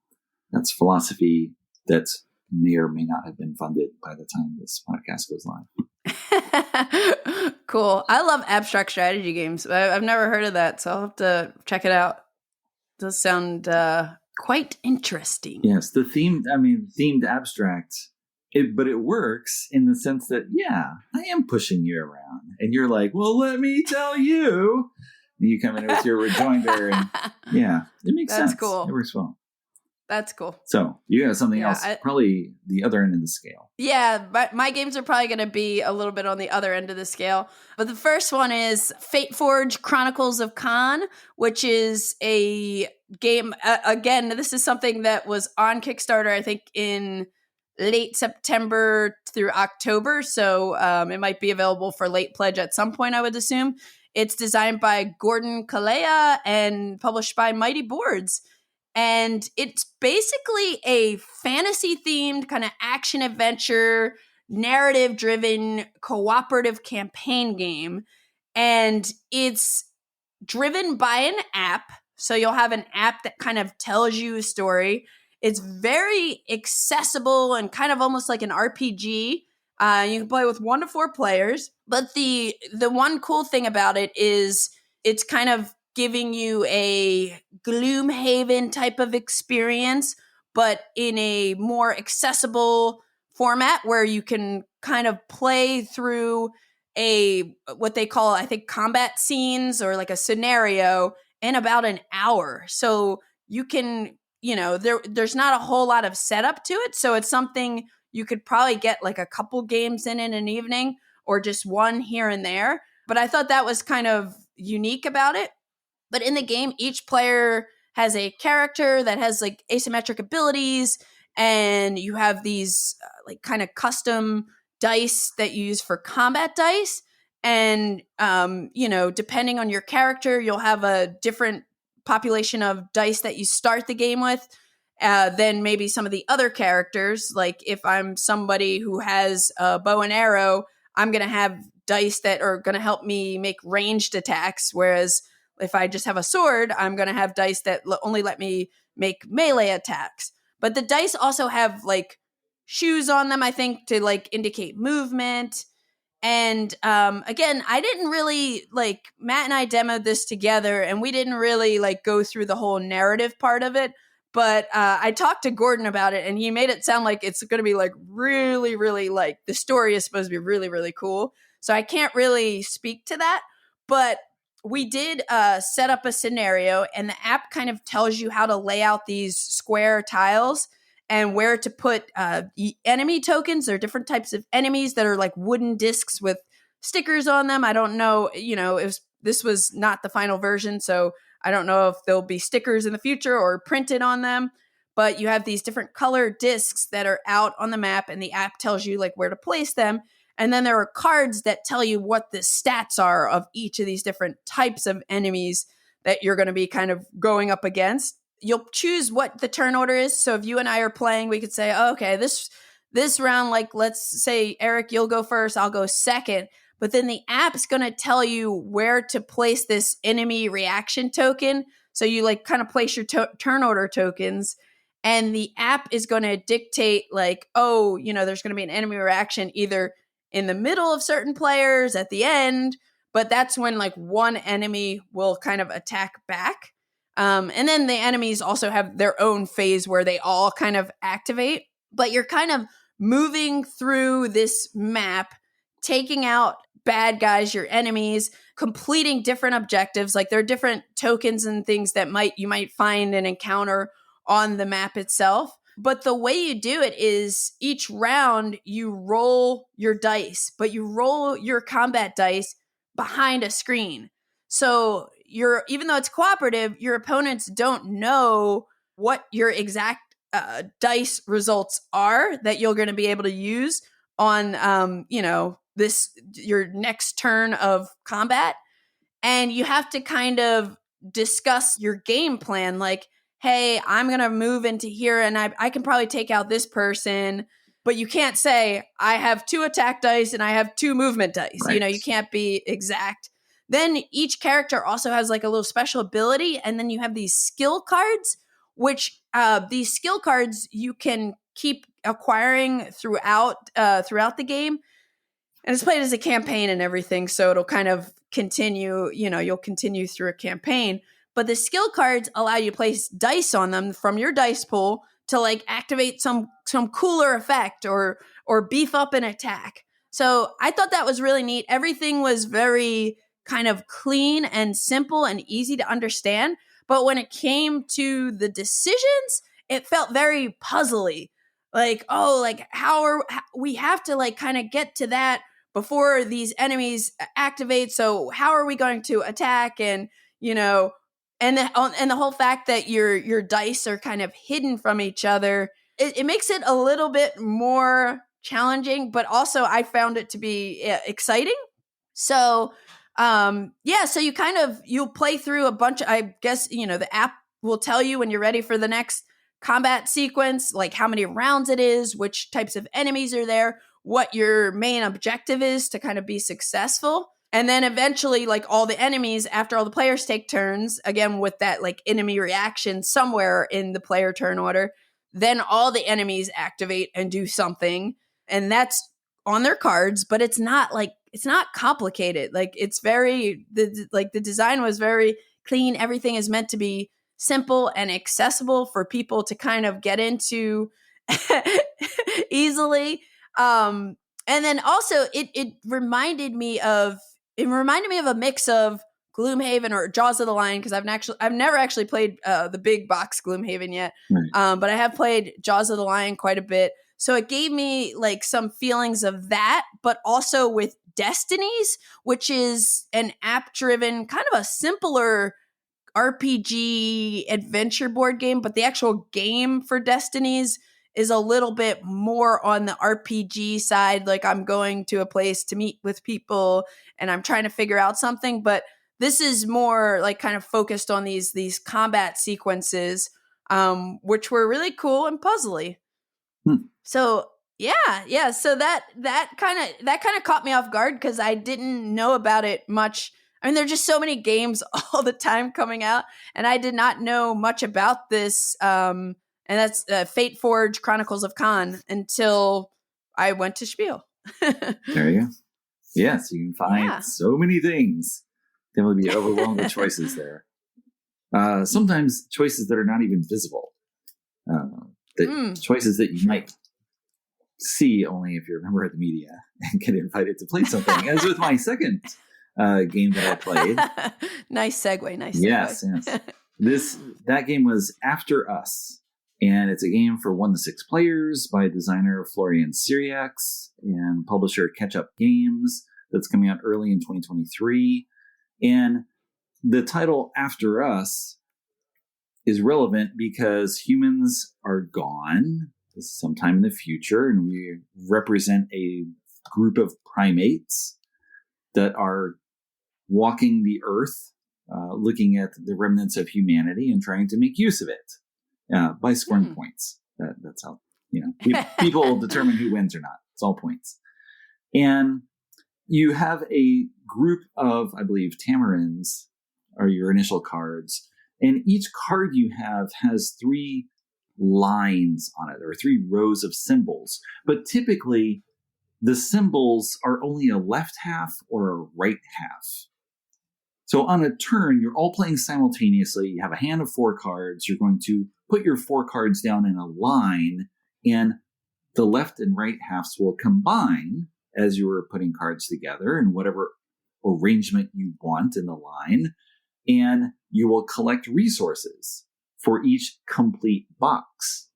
That's philosophy that may or may not have been funded by the time this podcast goes live. Cool. I love abstract strategy games. I've never heard of that, so I'll have to check it out. It does sound quite interesting. Yes, themed abstract. But it works in the sense that, I am pushing you around. And you're like, well, let me tell you. And you come in with your rejoinder. And it makes sense. That's cool. It works well. That's cool. So you have something else, probably the other end of the scale. Yeah, but my games are probably going to be a little bit on the other end of the scale. But the first one is Fateforge Chronicles of Kaan, which is a game. Again, this is something that was on Kickstarter, I think, in late September through October. So it might be available for late pledge at some point, I would assume. It's designed by Gordon Kalea and published by Mighty Boards. And it's basically a fantasy-themed kind of action-adventure, narrative-driven, cooperative campaign game. And it's driven by an app. So you'll have an app that kind of tells you a story. It's very accessible and kind of almost like an RPG. You can play with 1 to 4 players. But the one cool thing about it is it's kind of giving you a Gloomhaven type of experience, but in a more accessible format where you can kind of play through what they call, I think, combat scenes or like a scenario in about an hour. So you can, there's not a whole lot of setup to it. So it's something you could probably get like a couple games in an evening or just one here and there. But I thought that was kind of unique about it. But in the game, each player has a character that has like asymmetric abilities, and you have these like kind of custom dice that you use for combat dice. And, depending on your character, you'll have a different population of dice that you start the game with than maybe some of the other characters. Like if I'm somebody who has a bow and arrow, I'm going to have dice that are going to help me make ranged attacks, whereas if I just have a sword, I'm going to have dice that only let me make melee attacks. But the dice also have like shoes on them, I think, to like indicate movement. And again, I didn't really like, Matt and I demoed this together and we didn't really like go through the whole narrative part of it. But I talked to Gordon about it and he made it sound like it's going to be like really, really like the story is supposed to be really, really cool. So I can't really speak to that. But we did set up a scenario and the app kind of tells you how to lay out these square tiles and where to put enemy tokens. There are different types of enemies that are like wooden discs with stickers on them. I don't know, this was not the final version, so I don't know if there'll be stickers in the future or printed on them. But you have these different color discs that are out on the map, and the app tells you like where to place them. And then there are cards that tell you what the stats are of each of these different types of enemies that you're going to be kind of going up against. You'll choose what the turn order is. So if you and I are playing, we could say, oh, okay, this round, like let's say, Eric, you'll go first, I'll go second. But then the app's going to tell you where to place this enemy reaction token. So you like kind of place your turn order tokens. And the app is going to dictate like, oh, there's going to be an enemy reaction either in the middle of certain players, at the end. But that's when like one enemy will kind of attack back. And then the enemies also have their own phase where they all kind of activate. But you're kind of moving through this map, taking out bad guys, your enemies, completing different objectives. Like there are different tokens and things that you might find and encounter on the map itself. But the way you do it is each round you roll your dice, but you roll your combat dice behind a screen. So even though it's cooperative, your opponents don't know what your exact dice results are that you're going to be able to use on your next turn of combat. And you have to kind of discuss your game plan, like, hey, I'm going to move into here and I can probably take out this person. But you can't say, I have 2 attack dice and I have 2 movement dice. Right. You can't be exact. Then each character also has like a little special ability. And then you have these skill cards, which these skill cards you can keep acquiring throughout the game. And it's played as a campaign and everything. So it'll kind of continue, you'll continue through a campaign. But the skill cards allow you to place dice on them from your dice pool to like activate some cooler effect or beef up an attack. So I thought that was really neat. Everything was very kind of clean and simple and easy to understand. But when it came to the decisions, it felt very puzzly. Like, we have to like kind of get to that before these enemies activate. So how are we going to attack? And, and the whole fact that your dice are kind of hidden from each other, it makes it a little bit more challenging, but also I found it to be exciting. So, so you'll play through a bunch of, I guess, the app will tell you when you're ready for the next combat sequence, like how many rounds it is, which types of enemies are there, what your main objective is to kind of be successful. And then eventually, like all the enemies, after all the players take turns, again, with that like enemy reaction somewhere in the player turn order, then all the enemies activate and do something. And that's on their cards, but it's not complicated. Like it's the design was very clean. Everything is meant to be simple and accessible for people to kind of get into easily. And then also it reminded me of a mix of Gloomhaven or Jaws of the Lion, because I've never actually played the big box Gloomhaven yet. Right. But I have played Jaws of the Lion quite a bit. So it gave me like some feelings of that, but also with Destinies, which is an app-driven, kind of a simpler RPG adventure board game, but the actual game for Destinies is a little bit more on the RPG side. Like I'm going to a place to meet with people and I'm trying to figure out something, but this is more like kind of focused on these combat sequences, which were really cool and puzzly. So So that kind of caught me off guard because I didn't know about it much. I mean, there are just so many games all the time coming out, and I did not know much about this. And that's Fateforge Chronicles of Kaan until I went to Spiel. There you go. Yes, you can find so many things. There will be overwhelmed with choices there. Sometimes choices that are not even visible. Choices that you might see only if you're a member of the media and get invited to play something. As with my second game that I played. Nice segue. Yes. That game was After Us. And it's a game for 1 to 6 players by designer Florian Syriacs and publisher Catch Up Games that's coming out early in 2023. And the title After Us is relevant because humans are gone. This is sometime in the future, and we represent a group of primates that are walking the earth, looking at the remnants of humanity and trying to make use of it. By scoring points. That's how, people determine who wins or not. It's all points. And you have a group of, I believe, tamarins are your initial cards. And each card you have has 3 lines on it, or 3 rows of symbols. But typically, the symbols are only a left half or a right half. So on a turn, you're all playing simultaneously. You have a hand of 4 cards. You're going to put your 4 cards down in a line, and the left and right halves will combine as you are putting cards together in whatever arrangement you want in the line, and you will collect resources for each complete box.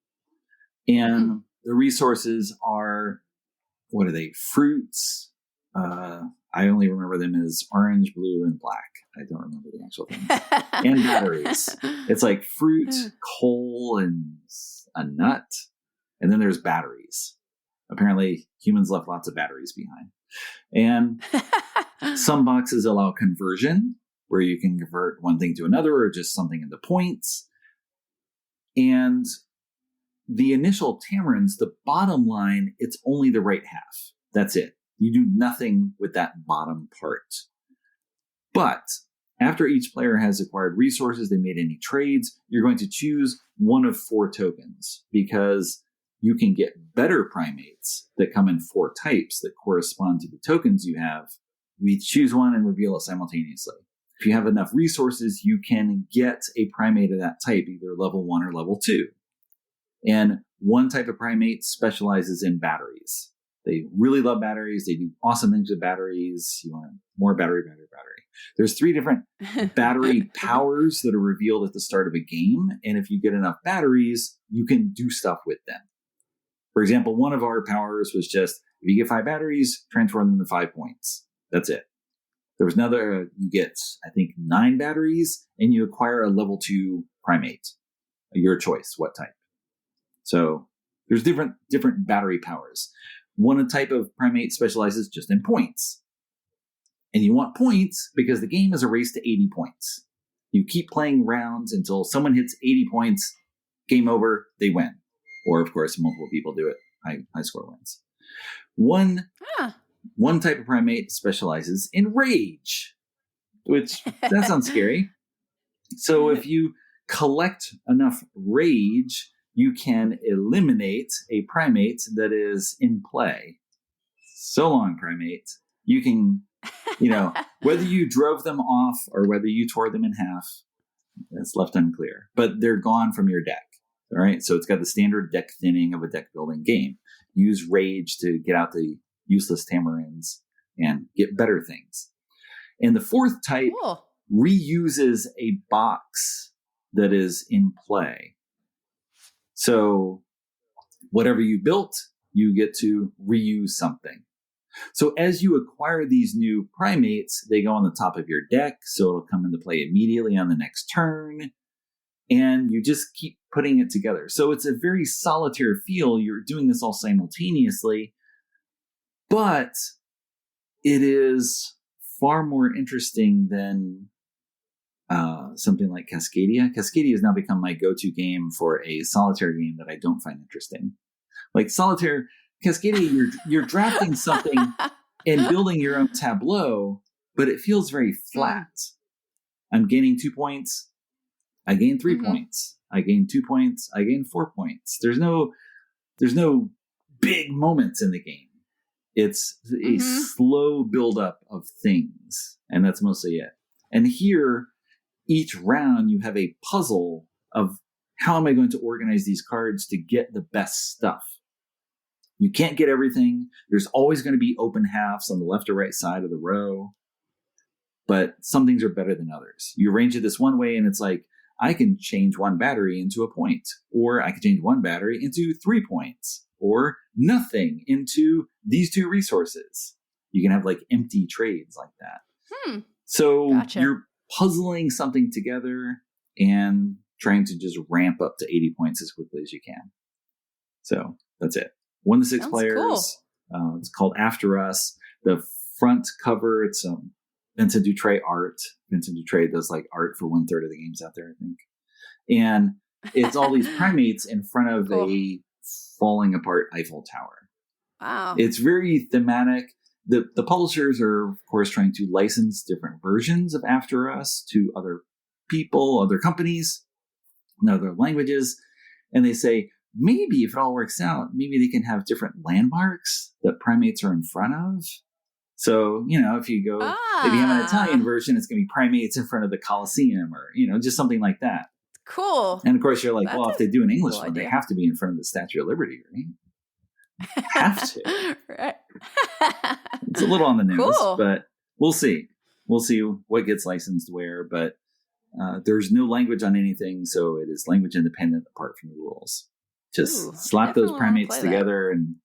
And the resources are, what are they? Fruits. I only remember them as orange, blue, and black. I don't remember the actual thing. And batteries. It's like fruit, coal, and a nut. And then there's batteries. Apparently, humans left lots of batteries behind. And some boxes allow conversion, where you can convert one thing to another or just something into points. And the initial tamarins, the bottom line, it's only the right half. That's it. You do nothing with that bottom part. But after each player has acquired resources, they made any trades, you're going to choose one of 4 tokens because you can get better primates that come in 4 types that correspond to the tokens you have. We choose one and reveal it simultaneously. If you have enough resources, you can get a primate of that type, either level 1 or level 2. And one type of primate specializes in batteries. They really love batteries. They do awesome things with batteries. You want more battery. There's 3 different battery powers that are revealed at the start of a game. And if you get enough batteries, you can do stuff with them. For example, one of our powers was just, if you get 5 batteries, transform them to 5 points. That's it. There was another, you get, I think, 9 batteries, and you acquire a level 2 primate. Your choice, what type. So there's different battery powers. One type of primate specializes just in points. And you want points because the game is a race to 80 points. You keep playing rounds until someone hits 80 points, game over, they win. Or, of course, multiple people do it. High score wins. One type of primate specializes in rage, which that sounds scary. So if you collect enough rage, you can eliminate a primate that is in play. So long, primate. You can, whether you drove them off or whether you tore them in half, that's left unclear. But they're gone from your deck. All right. So it's got the standard deck thinning of a deck building game. Use rage to get out the useless tamarins and get better things. And the 4th type reuses a box that is in play. So whatever you built, you get to reuse something. So as you acquire these new primates, they go on the top of your deck. So it'll come into play immediately on the next turn. And you just keep putting it together. So it's a very solitaire feel. You're doing this all simultaneously. But it is far more interesting than something like Cascadia. Cascadia has now become my go-to game for a solitaire game that I don't find interesting. Like solitaire, Cascadia, you're drafting something and building your own tableau, but it feels very flat. I'm gaining 2 points. I gain 3 points. I gain 2 points. I gain 4 points. There's no big moments in the game. It's a slow buildup of things, and that's mostly it. And here, each round, you have a puzzle of how am I going to organize these cards to get the best stuff. You can't get everything. There's always going to be open halves on the left or right side of the row. But some things are better than others. You arrange it this one way, and it's like, I can change one battery into a point, or I can change one battery into 3 points, or nothing into these 2 resources. You can have like empty trades like that. So you're puzzling something together and trying to just ramp up to 80 points as quickly as you can. So that's it. 1 to 6 players. Cool. It's called After Us. The front cover, it's Vincent Dutrait art. Vincent Dutrait does like art for 1/3 of the games out there, I think. And it's all these primates in front of a falling apart Eiffel Tower. Wow. It's very thematic. The publishers are, of course, trying to license different versions of After Us to other people, other companies, in other languages. And they say, maybe if it all works out, maybe they can have different landmarks that primates are in front of. So, if you go, if you have an Italian version, it's going to be primates in front of the Colosseum or, just something like that. Cool. And of course, you're like, well, if they do an English one, they have to be in front of the Statue of Liberty, right? Have to. Right. It's a little on the nose, cool. But we'll see. We'll see what gets licensed where. But there's no language on anything, so it is language independent apart from the rules. Just slap those primates together and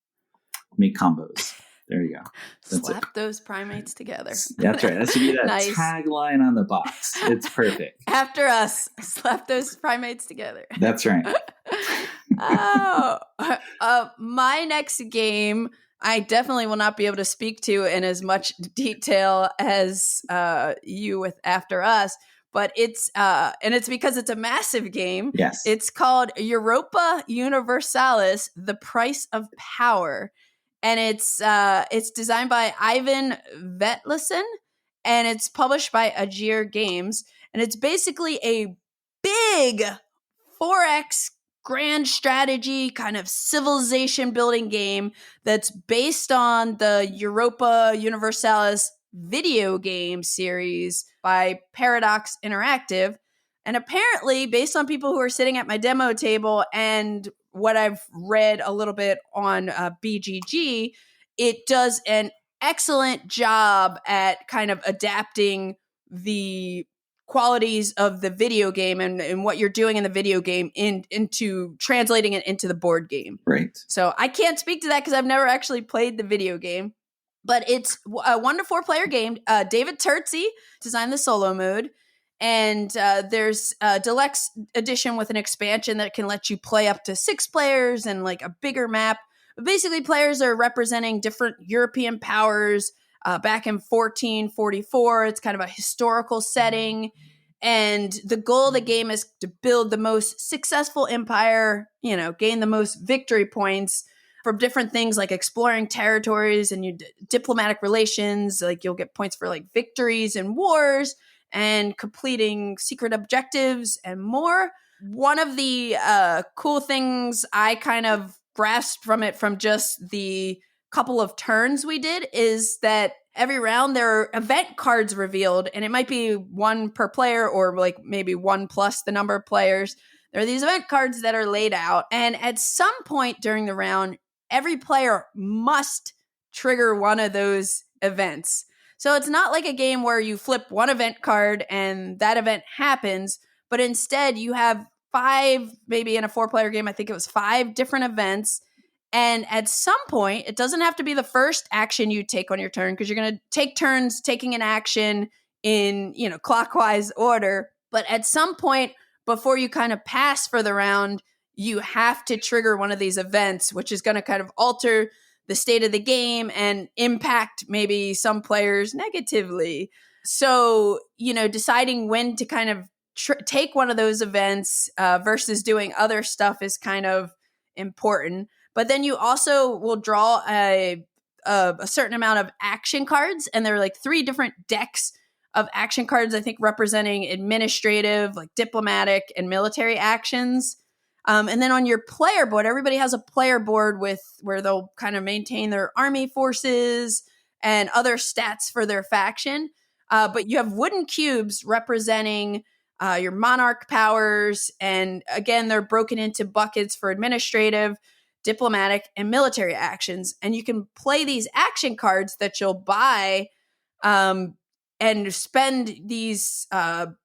make combos. There you go. Slap those primates together. That's right. That should be that tagline on the box. It's perfect. After Us, slap those primates together. That's right. My next game, I definitely will not be able to speak to in as much detail as you with After Us, but it's because it's a massive game. Yes. It's called Europa Universalis: The Price of Power. And it's designed by Ivan Vetlesen, and it's published by Agir Games. And it's basically a big 4X grand strategy kind of civilization building game that's based on the Europa Universalis video game series by Paradox Interactive. And apparently, based on people who are sitting at my demo table and what I've read a little bit on BGG, it does an excellent job at kind of adapting the qualities of the video game and what you're doing in the video game into translating it into the board game. Right. So I can't speak to that because I've never actually played the video game, but it's a 1 to 4 player game. David Terzi designed the solo mode. And there's a deluxe edition with an expansion that can let you play up to 6 players and like a bigger map. But basically, players are representing different European powers back in 1444. It's kind of a historical setting. And the goal of the game is to build the most successful empire, gain the most victory points from different things like exploring territories and diplomatic relations. Like you'll get points for like victories in wars and completing secret objectives and more. One of the cool things I kind of grasped from it from just the couple of turns we did is that every round there are event cards revealed, and it might be 1 per player or like maybe 1 plus the number of players. There are these event cards that are laid out, and at some point during the round, every player must trigger one of those events. So it's not like a game where you flip 1 event card and that event happens, but instead you have 5, maybe in a 4-player game, I think it was 5 different events. And at some point, it doesn't have to be the first action you take on your turn because you're going to take turns taking an action in, clockwise order. But at some point before you kind of pass for the round, you have to trigger one of these events, which is going to kind of alter the state of the game and impact maybe some players negatively. So, deciding when to kind of take one of those events versus doing other stuff is kind of important. But then you also will draw a a certain amount of action cards, and there are like 3 different decks of action cards, I think, representing administrative, like diplomatic and military actions. And then on your player board, everybody has a player board where they'll kind of maintain their army forces and other stats for their faction. But you have wooden cubes representing your monarch powers. And again, they're broken into buckets for administrative, diplomatic, and military actions. And you can play these action cards that you'll buy and spend these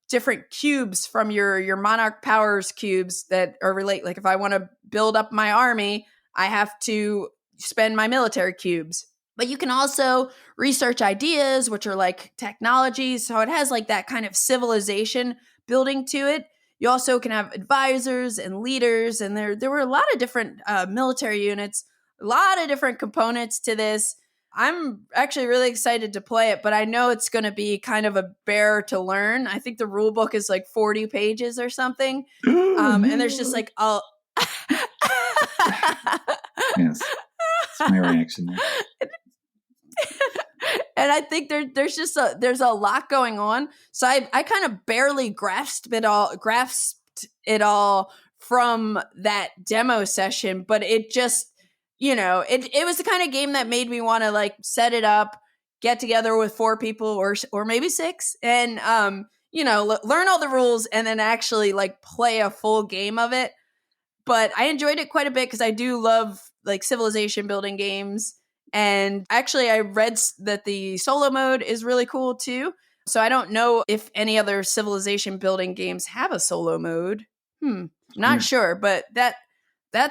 different cubes from your monarch powers cubes that are like if I want to build up my army, I have to spend my military cubes. But you can also research ideas, which are like technologies. So it has like that kind of civilization building to it. You also can have advisors and leaders. And there were a lot of different military units, a lot of different components to this. I'm actually really excited to play it, but I know it's going to be kind of a bear to learn. I think the rule book is like 40 pages or something. And there's just like, oh. Yes. That's my reaction there. And I think there's a lot going on. So I kind of barely grasped it all from that demo session, but it just, it was the kind of game that made me want to like set it up, get together with 4 people or maybe 6 and, learn all the rules and then actually like play a full game of it. But I enjoyed it quite a bit because I do love like civilization building games. And actually, I read that the solo mode is really cool too. So I don't know if any other civilization building games have a solo mode. Not sure, but that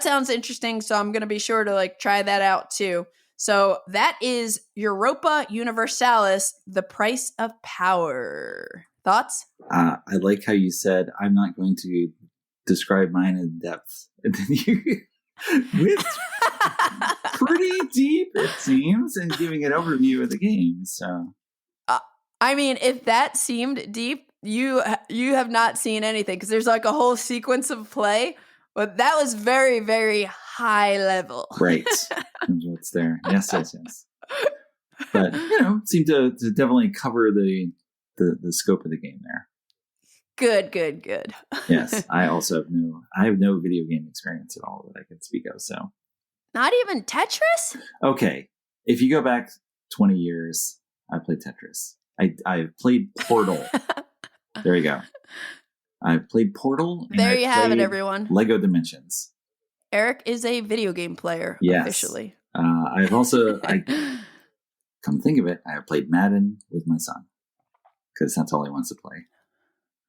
sounds interesting. So I'm going to be sure to like try that out too. So that is Europa Universalis, The Price of Power. Thoughts? I like how you said, I'm not going to describe mine in depth. And then you went pretty deep, it seems, in giving an overview of the game. So, I mean, if that seemed deep, you have not seen anything because there's like a whole sequence of play. But that was very, very high level. Right. What's there? Yes. But, seemed to definitely cover the scope of the game there. Good. Yes. I have no video game experience at all that I can speak of. So. Not even Tetris? Okay. If you go back 20 years, I played Tetris. I played Portal. There you go. I played Portal. And there you have it, everyone. Lego Dimensions. Eric is a video game player, officially. I've also, come think of it, I have played Madden with my son because that's all he wants to play.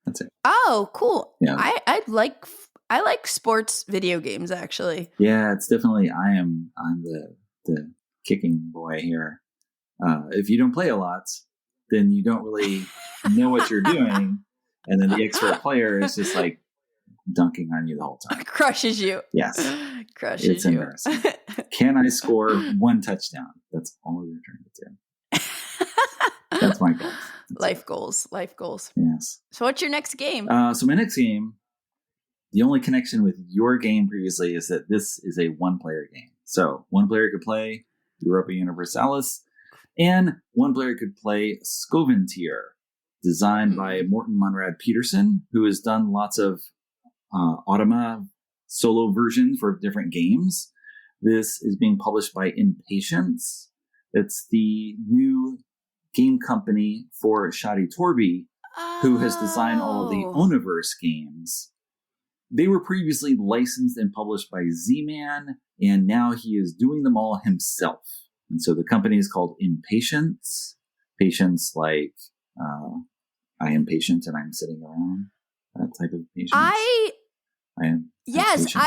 That's it. Oh, cool. Yeah. I like sports video games, actually. Yeah, it's definitely, I'm the kicking boy here. If you don't play a lot, then you don't really know what you're doing. And then the expert player is just like dunking on you the whole time. Crushes you. Yes. Crushes it's you. Embarrassing. Can I score 1 touchdown? That's all you're trying to do. That's my goal. Life goals. Yes. So what's your next game? So my next game, the only connection with your game previously is that this is a 1-player game. So 1 player could play Europa Universalis, and 1 player could play Skoventyr, designed by Morten Monrad Peterson, who has done lots of Automa solo versions for different games. This is being published by Impatience. It's the new game company for Shadi Torby, who has designed all of the Universe games. They were previously licensed and published by Z-Man, and now he is doing them all himself. And so the company is called Impatience. Patience like I am patient and I'm sitting around. That type of patience. I am. Yes, patient.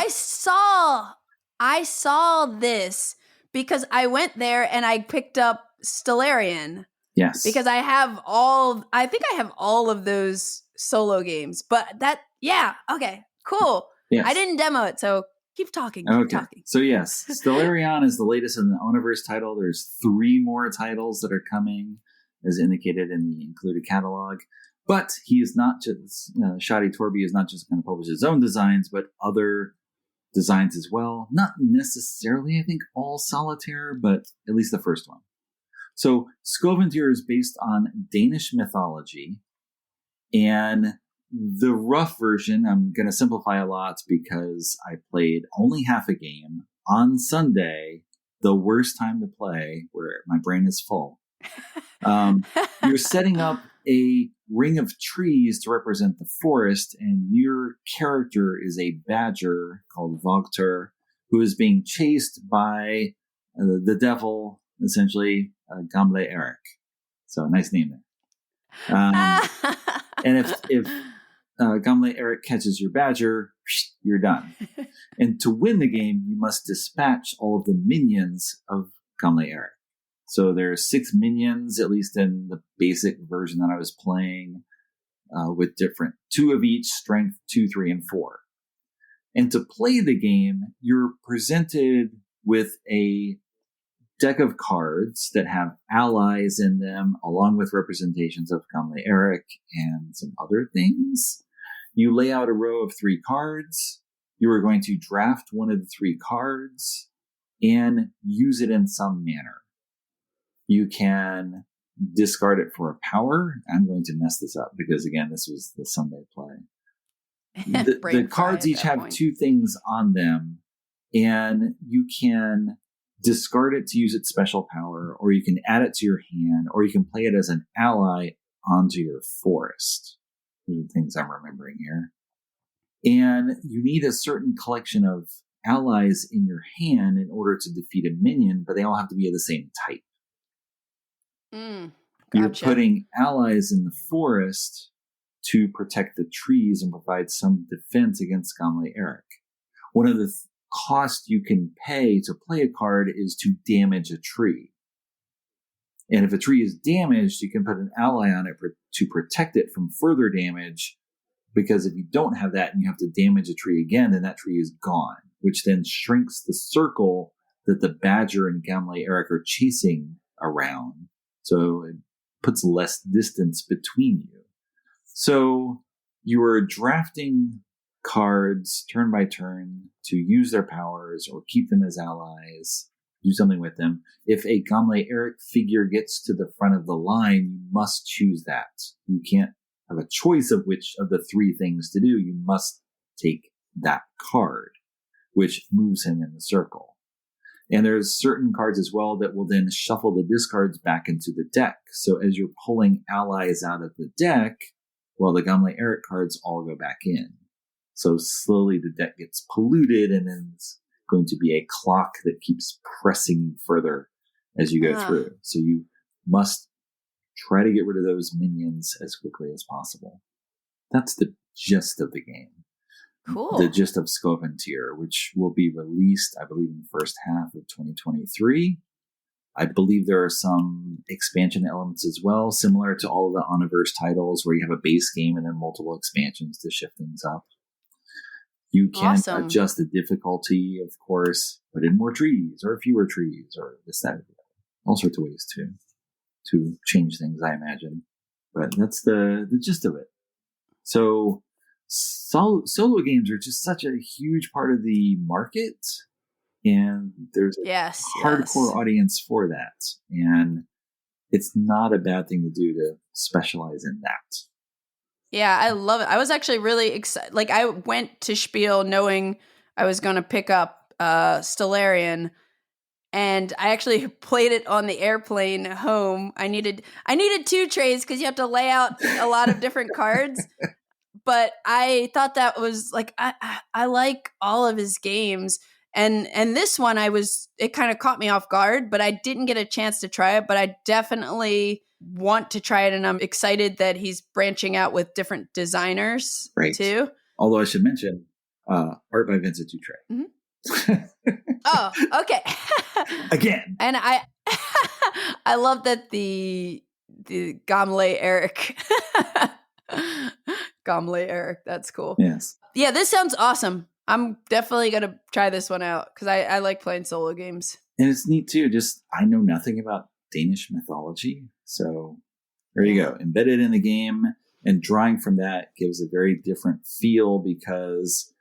I saw this because I went there and I picked up Stellarian. Yes. Because I think I have all of those solo games. But okay, cool. Yes. I didn't demo it, so keep talking. So yes, Stellarian is the latest in the Universe title. There's 3 more titles that are coming, as indicated in the included catalog. But he is not just, Shadi Torby is not just going to publish his own designs, but other designs as well. Not necessarily, I think, all solitaire, but at least the first one. So Skoventyr is based on Danish mythology, and the rough version, I'm going to simplify a lot because I played only half a game on Sunday, the worst time to play, where my brain is full. You're setting up a ring of trees to represent the forest, and your character is a badger called Vogter, who is being chased by the devil, essentially, Gamle Erik. So, nice name there. And if Gamle Erik catches your badger, you're done. And to win the game, you must dispatch all of the minions of Gamle Erik. So there are 6 minions, at least in the basic version that I was playing, with different 2 of each, strength 2, 3, and 4. And to play the game, you're presented with a deck of cards that have allies in them, along with representations of Gamle Erik and some other things. You lay out a row of 3 cards. You are going to draft one of the 3 cards and use it in some manner. You can discard it for a power. I'm going to mess this up because, again, this was the Sunday play. The cards each have 2 things on them, and you can discard it to use its special power, or you can add it to your hand, or you can play it as an ally onto your forest. These are the things I'm remembering here. And you need a certain collection of allies in your hand in order to defeat a minion, but they all have to be of the same type. Gotcha. You're putting allies in the forest to protect the trees and provide some defense against Gamle Erik. One of the costs you can pay to play a card is to damage a tree. And if a tree is damaged, you can put an ally on it to protect it from further damage, because if you don't have that and you have to damage a tree again, then that tree is gone, which then shrinks the circle that the badger and Gamle Erik are chasing around. So it puts less distance between you. So you are drafting cards turn by turn to use their powers or keep them as allies, do something with them. If a Gamle Erik figure gets to the front of the line, you must choose that. You can't have a choice of which of the 3 things to do. You must take that card, which moves him in the circle. And there's certain cards as well that will then shuffle the discards back into the deck. So as you're pulling allies out of the deck, well, the Gamle Erik cards all go back in. So slowly the deck gets polluted, and then it's going to be a clock that keeps pressing further as you go through. So you must try to get rid of those minions as quickly as possible. That's the gist of the game. Cool. The gist of Skoventyr, which will be released, I believe, in the first half of 2023. I believe there are some expansion elements as well, similar to all of the Universe titles, where you have a base game and then multiple expansions to shift things up. You can adjust the difficulty, of course, put in more trees or fewer trees or this, that, or the other. All sorts of ways to change things, I imagine. But that's the gist of it. So solo games are just such a huge part of the market, and there's a hardcore audience for that. And it's not a bad thing to do to specialize in that. Yeah, I love it. I was actually really excited. Like, I went to Spiel knowing I was going to pick up Stellarian, and I actually played it on the airplane home. I needed 2 trays because you have to lay out a lot of different cards. But I thought that was like, I like all of his games. And this one, it kind of caught me off guard, but I didn't get a chance to try it. But I definitely want to try it. And I'm excited that he's branching out with different designers too. Although I should mention, art by Vincent Dutray. Mm-hmm. Oh, okay. Again. And I love that the Gamle Erik. Gamle Erik, that's cool. Yes. Yeah, this sounds awesome. I'm definitely going to try this one out because I like playing solo games. And it's neat too. Just, I know nothing about Danish mythology. So there you go. Embedded in the game, and drawing from that gives a very different feel, because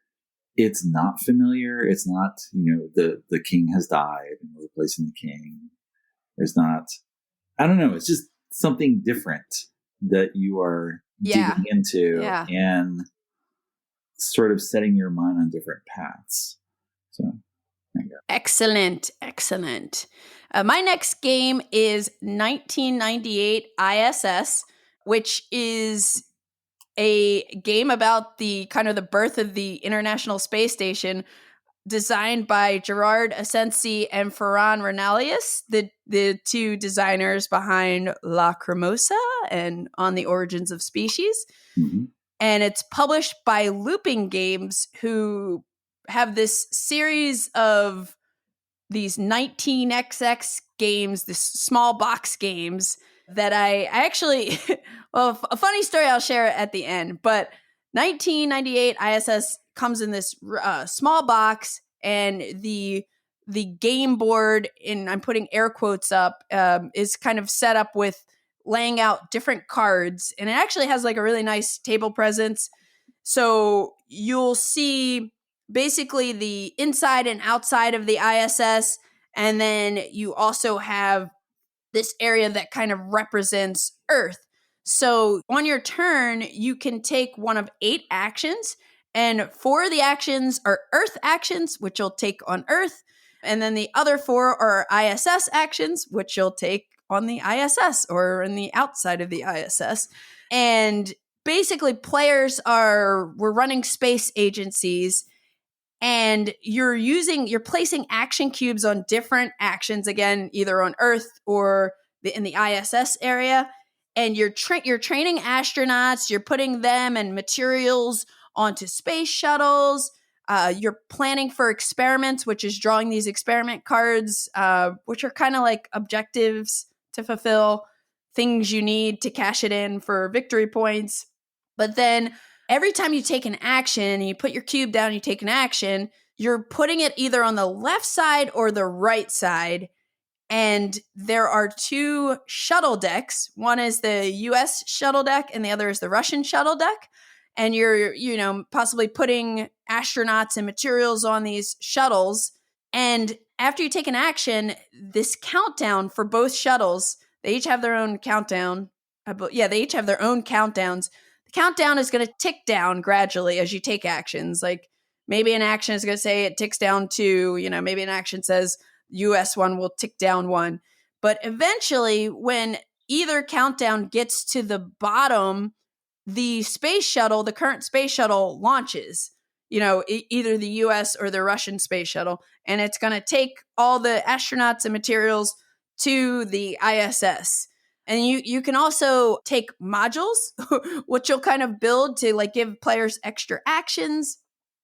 it's not familiar. It's not, the king has died and we're replacing the king. There's not, I don't know. It's just something different that you are digging into and sort of setting your mind on different paths. So, there you go. Excellent. My next game is 1998 ISS, which is a game about the kind of the birth of the International Space Station, designed by Gerard Asensi and Ferran Renalius, the two designers behind La Cremosa and On the Origins of Species. Mm-hmm. And it's published by Looping Games, who have this series of these 19XX games, this small box games that I actually, well, a funny story I'll share at the end, but 1998 ISS comes in this small box, and the game board, and I'm putting air quotes up, is kind of set up with laying out different cards, and it actually has like a really nice table presence. So you'll see basically the inside and outside of the ISS, and then you also have this area that kind of represents Earth. So on your turn, you can take one of 8 actions, and 4 of the actions are Earth actions, which you'll take on Earth, and then the other 4 are ISS actions, which you'll take on the ISS or in the outside of the ISS. And basically, we're running space agencies, and you're placing action cubes on different actions, again, either on Earth or in the ISS area. And you're training astronauts, you're putting them and materials onto space shuttles. You're planning for experiments, which is drawing these experiment cards, which are kind of like objectives to fulfill, things you need to cash it in for victory points. But then every time you take an action and you put your cube down, you take an action, you're putting it either on the left side or the right side. And there are 2 shuttle decks. One is the US shuttle deck and the other is the Russian shuttle deck. And you're, possibly putting astronauts and materials on these shuttles. And after you take an action, this countdown for both shuttles, they each have their own countdown. They each have their own countdowns. The countdown is going to tick down gradually as you take actions. Like maybe an action is going to say it ticks down 2, maybe an action says US one will tick down 1. But eventually, when either countdown gets to the bottom, the current space shuttle launches, either the US or the Russian space shuttle. And it's going to take all the astronauts and materials to the ISS. And you can also take modules, which you'll kind of build to like give players extra actions.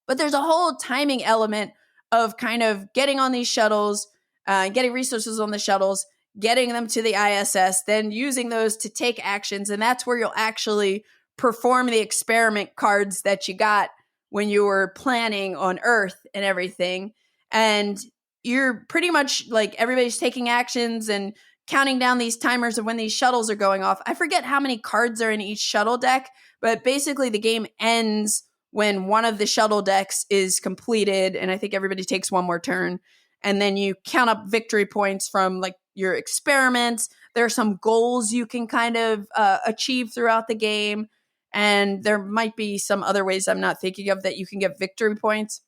But there's a whole timing element of kind of getting on these shuttles, getting resources on the shuttles, getting them to the ISS, then using those to take actions. And that's where you'll actually perform the experiment cards that you got when you were planning on Earth and everything. And you're pretty much like everybody's taking actions and counting down these timers of when these shuttles are going off. I forget how many cards are in each shuttle deck, but basically the game ends when one of the shuttle decks is completed, and I think everybody takes one more turn. And then you count up victory points from like your experiments. There are some goals you can kind of achieve throughout the game, and there might be some other ways I'm not thinking of that you can get victory points.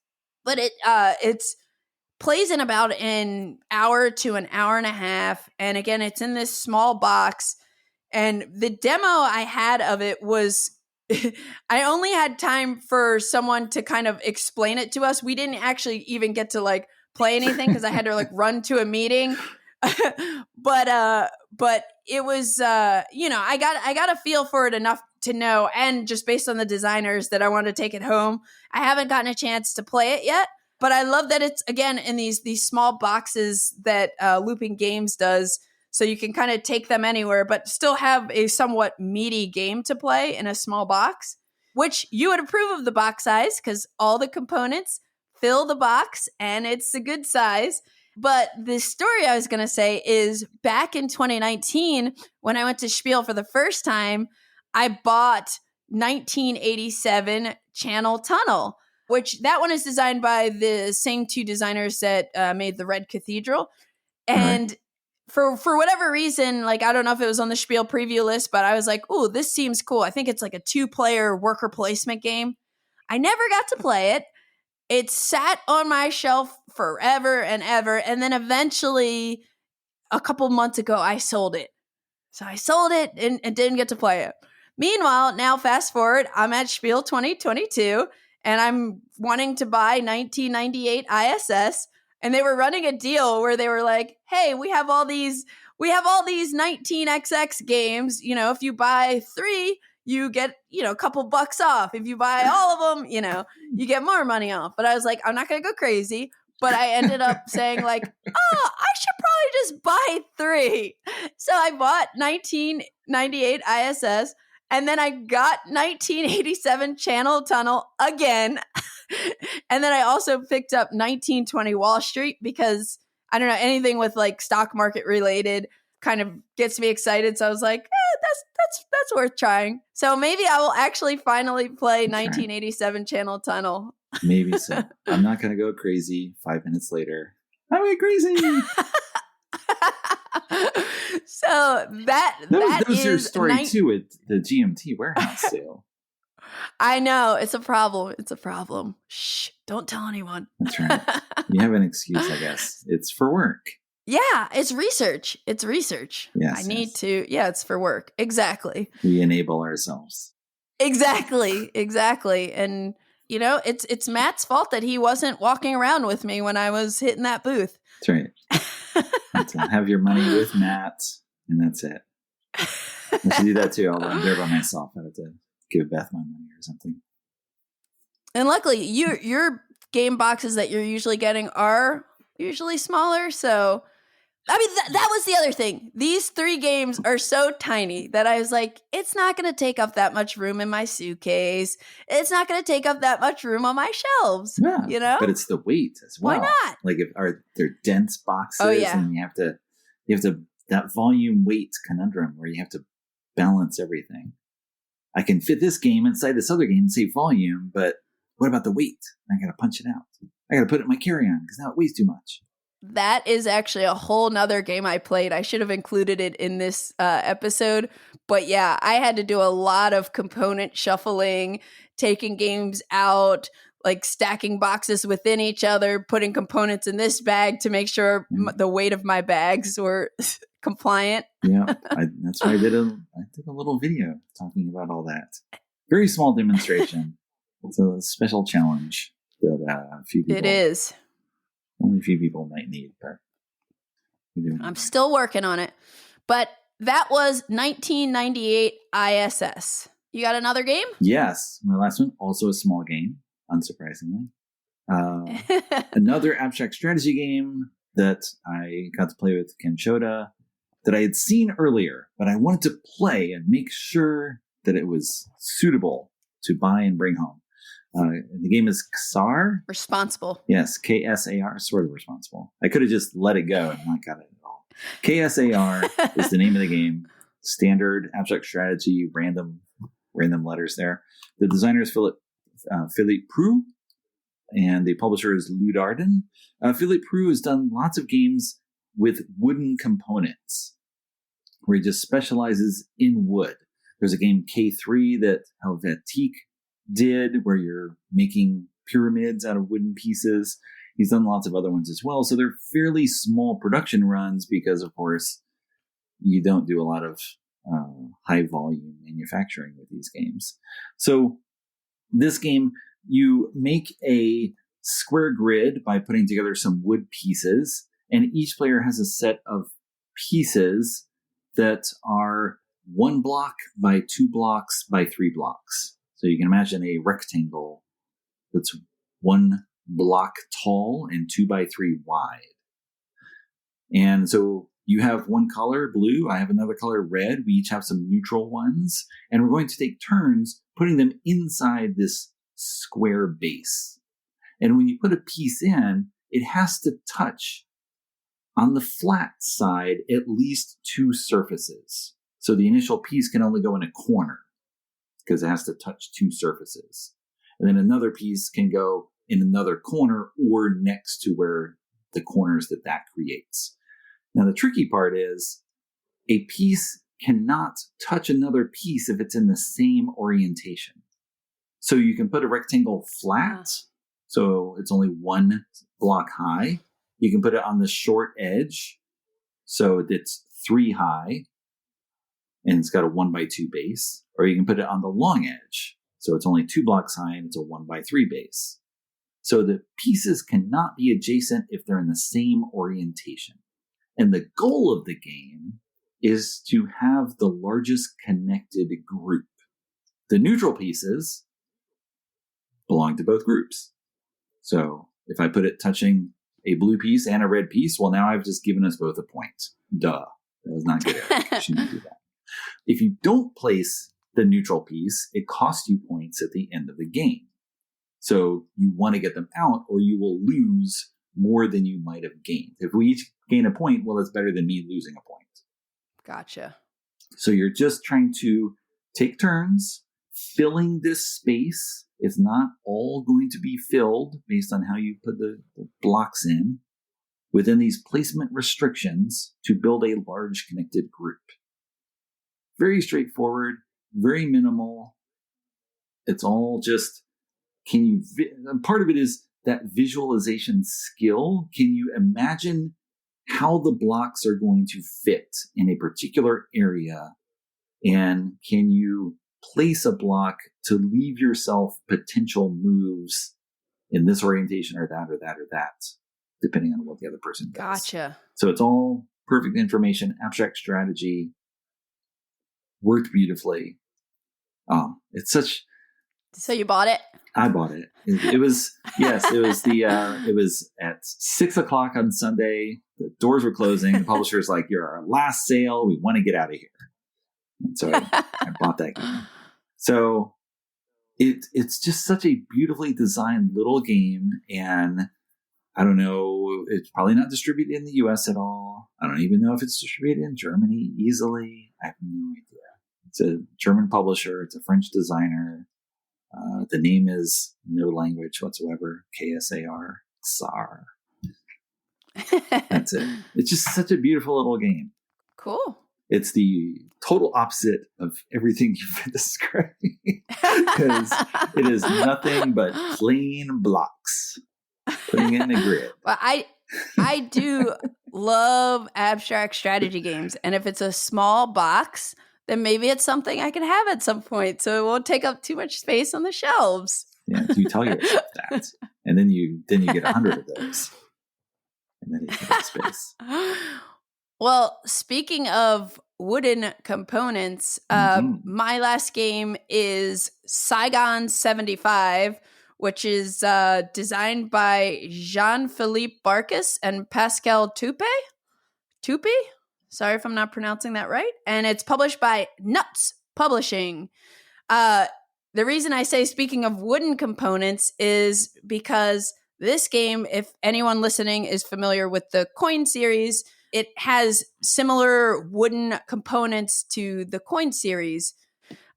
But it's plays in about an hour to an hour and a half. And again, it's in this small box. And the demo I had of it was, I only had time for someone to kind of explain it to us. We didn't actually even get to like play anything because I had to like run to a meeting. But it was, I got a feel for it enough to know, and just based on the designers, that I wanted to take it home. I haven't gotten a chance to play it yet. But I love that it's, again, in these small boxes that Looping Games does, so you can kind of take them anywhere, but still have a somewhat meaty game to play in a small box, which you would approve of the box size because all the components fill the box and it's a good size. But the story I was going to say is back in 2019, when I went to Spiel for the first time, I bought 1987 Channel Tunnel. which that one is designed by the same two designers that made the Red Cathedral. And for whatever reason, like, I don't know if it was on the Spiel preview list, but I was like, ooh, this seems cool. I think it's like a 2-player worker placement game. I never got to play it. It sat on my shelf forever and ever. And then eventually, a couple months ago, I sold it. So I sold it and didn't get to play it. Meanwhile, now fast forward, I'm at Spiel 2022 and I'm wanting to buy 1998 ISS. And they were running a deal where they were like, hey, we have all these 19XX games. You know, if you buy 3, you get, a couple bucks off. If you buy all of them, you get more money off. But I was like, I'm not going to go crazy. But I ended up saying like, oh, I should probably just buy 3. So I bought 1998 ISS. And then I got 1987 Channel Tunnel again. And then I also picked up 1920 Wall Street because, I don't know, anything with like stock market related kind of gets me excited. So I was like, that's worth trying. So maybe I will actually finally play 1987 Channel Tunnel. Maybe so. I'm not going to go crazy 5 minutes later. I went crazy. So that was is your story too at the GMT Warehouse sale. I know. It's a problem. Shh. Don't tell anyone. That's right. You have an excuse, I guess. It's for work. Yeah. It's research. Yes. I need to. Yeah, it's for work. Exactly. We enable ourselves. Exactly. And, it's Matt's fault that he wasn't walking around with me when I was hitting that booth. That's right. Have your money with Matt, and that's it. I should do that too. I'll run there by myself. I have to give Beth my money or something. And luckily, your game boxes that you're usually getting are usually smaller. So, I mean, that was the other thing. These 3 games are so tiny that I was like, it's not going to take up that much room in my suitcase. It's not going to take up that much room on my shelves. Yeah, but it's the weight as well. Why not? Like, they're dense boxes, oh, yeah. and you have to that volume weight conundrum where you have to balance everything. I can fit this game inside this other game and save volume, but what about the weight? I got to punch it out. I got to put it in my carry-on because now it weighs too much. That is actually a whole nother game I played. I should have included it in this episode. But yeah, I had to do a lot of component shuffling, taking games out, like stacking boxes within each other, putting components in this bag to make sure the weight of my bags were compliant. Yeah, that's why I did a little video talking about all that. Very small demonstration. It's a special challenge that a few people. It is. Only a few people might need, but I'm still working on it. But that was 1998 ISS. You got another game? Yes. My last one, also a small game, unsurprisingly. Another abstract strategy game that I got to play with Ken Shota that I had seen earlier, but I wanted to play and make sure that it was suitable to buy and bring home. The game is KSAR. Responsible. Yes, KSAR, sort of responsible. I could have just let it go and not got it at all. KSAR is the name of the game. Standard abstract strategy, random letters there. The designer is Philippe Preux, and the publisher is Ludarden. Philippe Preux has done lots of games with wooden components, where he just specializes in wood. There's a game K3 that Helvetique did, where you're making pyramids out of wooden pieces. He's done lots of other ones as well. So they're fairly small production runs because, of course, you don't do a lot of high volume manufacturing with these games. So this game, you make a square grid by putting together some wood pieces, and each player has a set of pieces that are 1 block by 2 blocks by 3 blocks. So you can imagine a rectangle that's 1 block tall and 2 by 3 wide. And so you have one color, blue. I have another color, red. We each have some neutral ones. And we're going to take turns putting them inside this square base. And when you put a piece in, it has to touch on the flat side at least 2 surfaces. So the initial piece can only go in a corner, because it has to touch 2 surfaces. And then another piece can go in another corner or next to where the corners that creates. Now, the tricky part is a piece cannot touch another piece if it's in the same orientation. So you can put a rectangle flat, so it's only one block high. You can put it on the short edge, so it's 3 high, and it's got a 1x2 base. Or you can put it on the long edge, so it's only 2 blocks high, and it's a 1x3 base. So the pieces cannot be adjacent if they're in the same orientation. And the goal of the game is to have the largest connected group. The neutral pieces belong to both groups. So if I put it touching a blue piece and a red piece, well, now I've just given us both a point. Duh. That was not good. You shouldn't do that. If you don't place the neutral piece, it costs you points at the end of the game. So you want to get them out or you will lose more than you might have gained. If we each gain a point, well, it's better than me losing a point. Gotcha. So you're just trying to take turns filling this space. It's not all going to be filled based on how you put the blocks in within these placement restrictions to build a large connected group. Very straightforward, very minimal. It's all just, part of it is that visualization skill. Can you imagine how the blocks are going to fit in a particular area? And can you place a block to leave yourself potential moves in this orientation or that or that or that, depending on what the other person does. Gotcha. So it's all perfect information, abstract strategy, worked beautifully. It's such. So you bought it? I bought it. It was, yes, it was it was at 6:00 on Sunday. The doors were closing. The publisher's like, "You're our last sale. We want to get out of here." And so I bought that game. So it's just such a beautifully designed little game. And I don't know, it's probably not distributed in the US at all. I don't even know if it's distributed in Germany easily. I have no idea. It's a German publisher. It's a French designer. The name is no language whatsoever. KSAR. KSAR. That's it. It's just such a beautiful little game. Cool. It's the total opposite of everything you've been describing. Because it is nothing but plain blocks. Putting it in a grid. Well, I do love abstract strategy games. And if it's a small box, then maybe it's something I can have at some point. So it won't take up too much space on the shelves. Yeah, you tell yourself that. And then you get 100 of those. And then you get space. Well, speaking of wooden components, my last game is Saigon 75, which is designed by Jean-Philippe Barkas and Pascal Toupe. Sorry if I'm not pronouncing that right. And it's published by Nuts Publishing. The reason I say speaking of wooden components is because this game, if anyone listening is familiar with the Coin series, it has similar wooden components to the Coin series.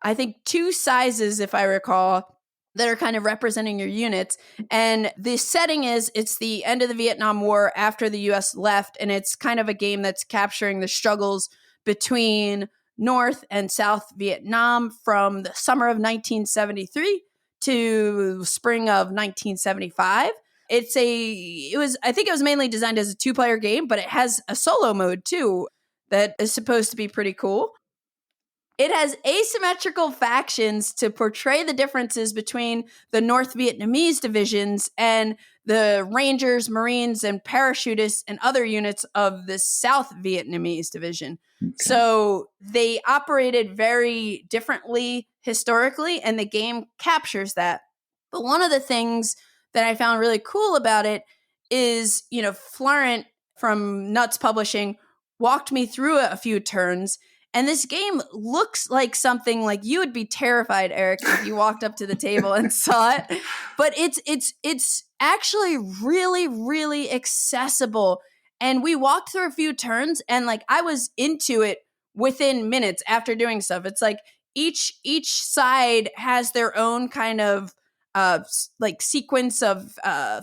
I think 2 sizes, if I recall, that are kind of representing your units. And the setting is, it's the end of the Vietnam War after the US left, and it's kind of a game that's capturing the struggles between North and South Vietnam from the summer of 1973 to spring of 1975. I think it was mainly designed as a 2-player game, but it has a solo mode too that is supposed to be pretty cool. It has asymmetrical factions to portray the differences between the North Vietnamese divisions and the Rangers, Marines, and parachutists and other units of the South Vietnamese division. Okay. So they operated very differently historically, and the game captures that. But one of the things that I found really cool about it is, Florent from Nuts Publishing walked me through it a few turns. And this game looks like something like you would be terrified, Eric, if you walked up to the table and saw it. But it's actually really, really accessible. And we walked through a few turns, and I was into it within minutes after doing stuff. It's like each side has their own kind of like sequence of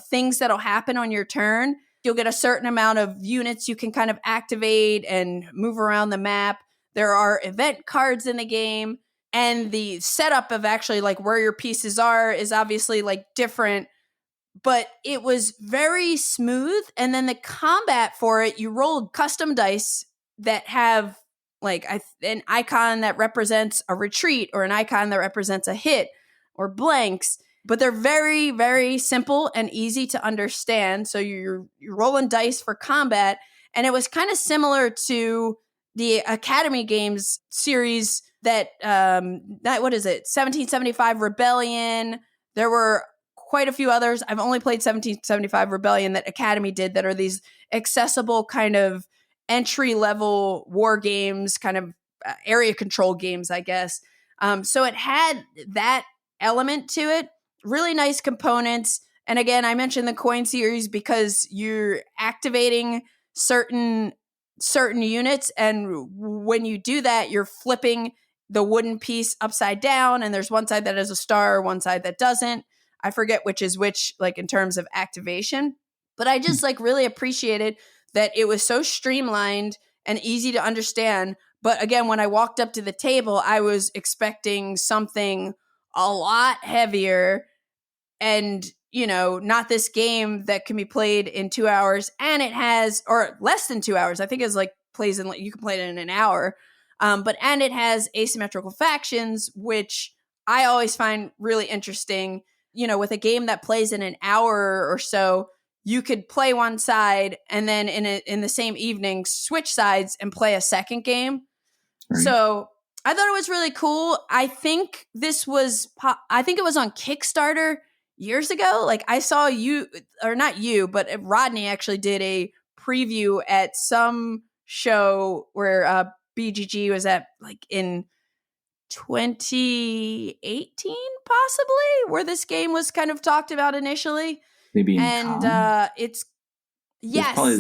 things that'll happen on your turn. You'll get a certain amount of units you can kind of activate and move around the map. There are event cards in the game, and the setup of actually like where your pieces are is obviously like different, but it was very smooth. And then the combat for it, you roll custom dice that have like an icon that represents a retreat or an icon that represents a hit or blanks, but they're very, very simple and easy to understand. So you're rolling dice for combat. And it was kind of similar to the Academy Games series that, what is it? 1775 Rebellion. There were quite a few others. I've only played 1775 Rebellion that Academy did that are these accessible kind of entry level war games, kind of area control games, I guess. So it had that element to it. Really nice components. And again, I mentioned the coin series because you're activating certain units, and when you do that, you're flipping the wooden piece upside down, and there's one side that has a star, one side that doesn't. I forget which is which, like in terms of activation, but I just like really appreciated that it was so streamlined and easy to understand. But again, when I walked up to the table, I was expecting something a lot heavier and, not this game that can be played in 2 hours, and it has, or less than 2 hours. I think it's like plays in, you can play it in an hour. And it has asymmetrical factions, which I always find really interesting. With a game that plays in an hour or so, you could play one side and then in the same evening switch sides and play a second game. Right. So I thought it was really cool. I think it was on Kickstarter years ago. Like I saw but Rodney actually did a preview at some show where BGG was at, like in 2018 possibly, where this game was kind of talked about initially. Maybe in and Kaan?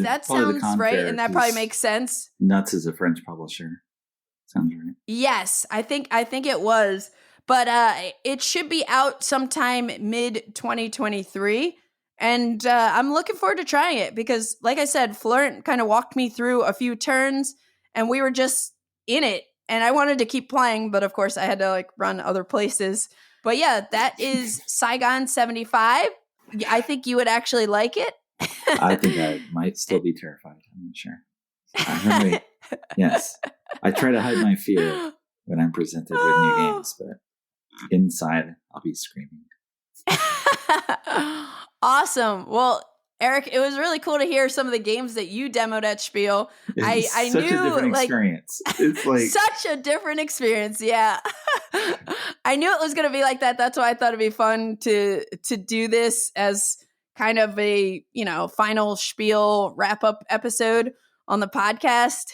That sounds right, and that probably makes sense. Nuts is a French publisher. Sounds right. Yes, I think it was, but it should be out sometime mid 2023. And I'm looking forward to trying it because, like I said, Florent kind of walked me through a few turns and we were just in it. And I wanted to keep playing, but of course I had to like run other places. But yeah, that is Saigon 75. I think you would actually like it. I think I might still be terrified. I'm not sure. Yes. I try to hide my fear when I'm presented with new games, but inside I'll be screaming. Awesome. Well, Eric, it was really cool to hear some of the games that you demoed at Spiel. I knew a different experience. It's like such a different experience. Yeah. I knew it was going to be like that. That's why I thought it'd be fun to do this as kind of a, final Spiel wrap up episode on the podcast.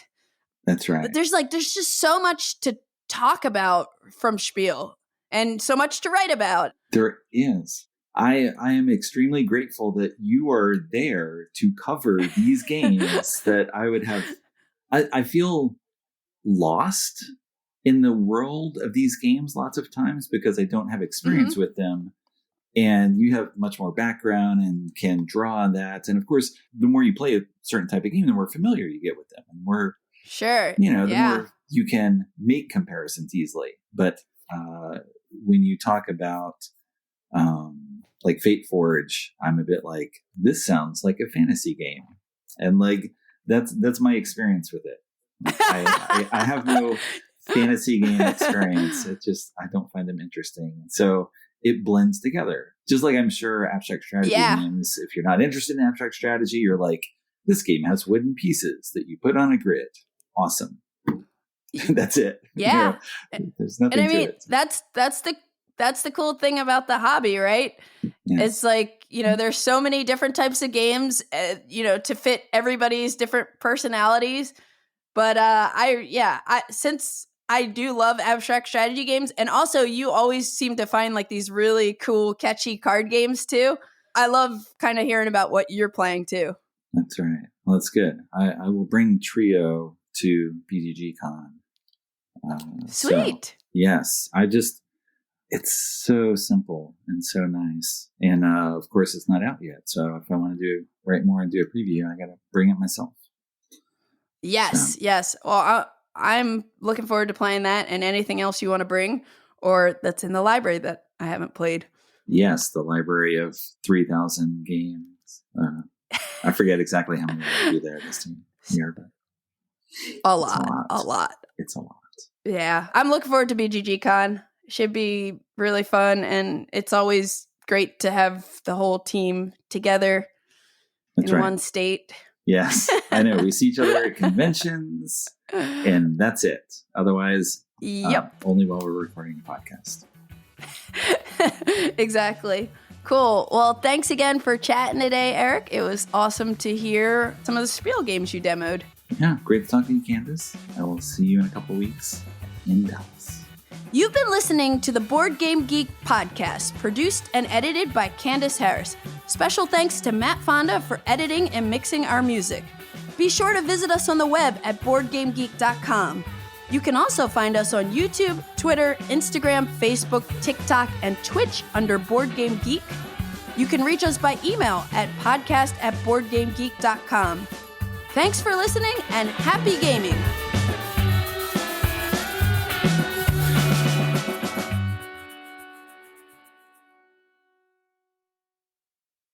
That's right. But there's just so much to talk about from Spiel and so much to write about. There is. I am extremely grateful that you are there to cover these games that I would have. I feel lost in the world of these games lots of times because I don't have experience with them. And you have much more background and can draw on that. And of course, the more you play a certain type of game, the more familiar you get with them. And the more, the more you can make comparisons easily. But when you talk about like Fateforge, I'm a bit like, this sounds like a fantasy game. And like, that's my experience with it. I have no fantasy game experience. I don't find them interesting. So it blends together. Just like I'm sure abstract strategy games, if you're not interested in abstract strategy, you're like, this game has wooden pieces that you put on a grid. Awesome. That's it. Yeah. There's nothing and I mean, to it. That's the cool thing about the hobby, right? Yes. It's like, there's so many different types of games, to fit everybody's different personalities. But since I do love abstract strategy games, and also you always seem to find like these really cool, catchy card games too. I love kind of hearing about what you're playing too. That's right. Well, that's good. I will bring Trio to BGG Con. Sweet. So, yes. It's so simple and so nice. And of course, it's not out yet. So if I want to write more and do a preview, I got to bring it myself. Yes, yes. Well, I'm looking forward to playing that and anything else you want to bring or that's in the library that I haven't played. Yes, the library of 3,000 games. I forget exactly how many will be there this year, but a lot. It's a lot. Yeah, I'm looking forward to BGG Con. Should be really fun, and it's always great to have the whole team together in one state. Yes, I know. We see each other at conventions, and that's it. Otherwise, only while we're recording a podcast. Exactly. Cool. Well, thanks again for chatting today, Eric. It was awesome to hear some of the Spiel games you demoed. Yeah, great to talk to you, Candice. I will see you in a couple weeks in Dallas. You've been listening to the Board Game Geek podcast, produced and edited by Candice Harris. Special thanks to Matt Fonda for editing and mixing our music. Be sure to visit us on the web at BoardGameGeek.com. You can also find us on YouTube, Twitter, Instagram, Facebook, TikTok, and Twitch under Board Game Geek. You can reach us by email at podcast@BoardGameGeek.com. Thanks for listening and happy gaming!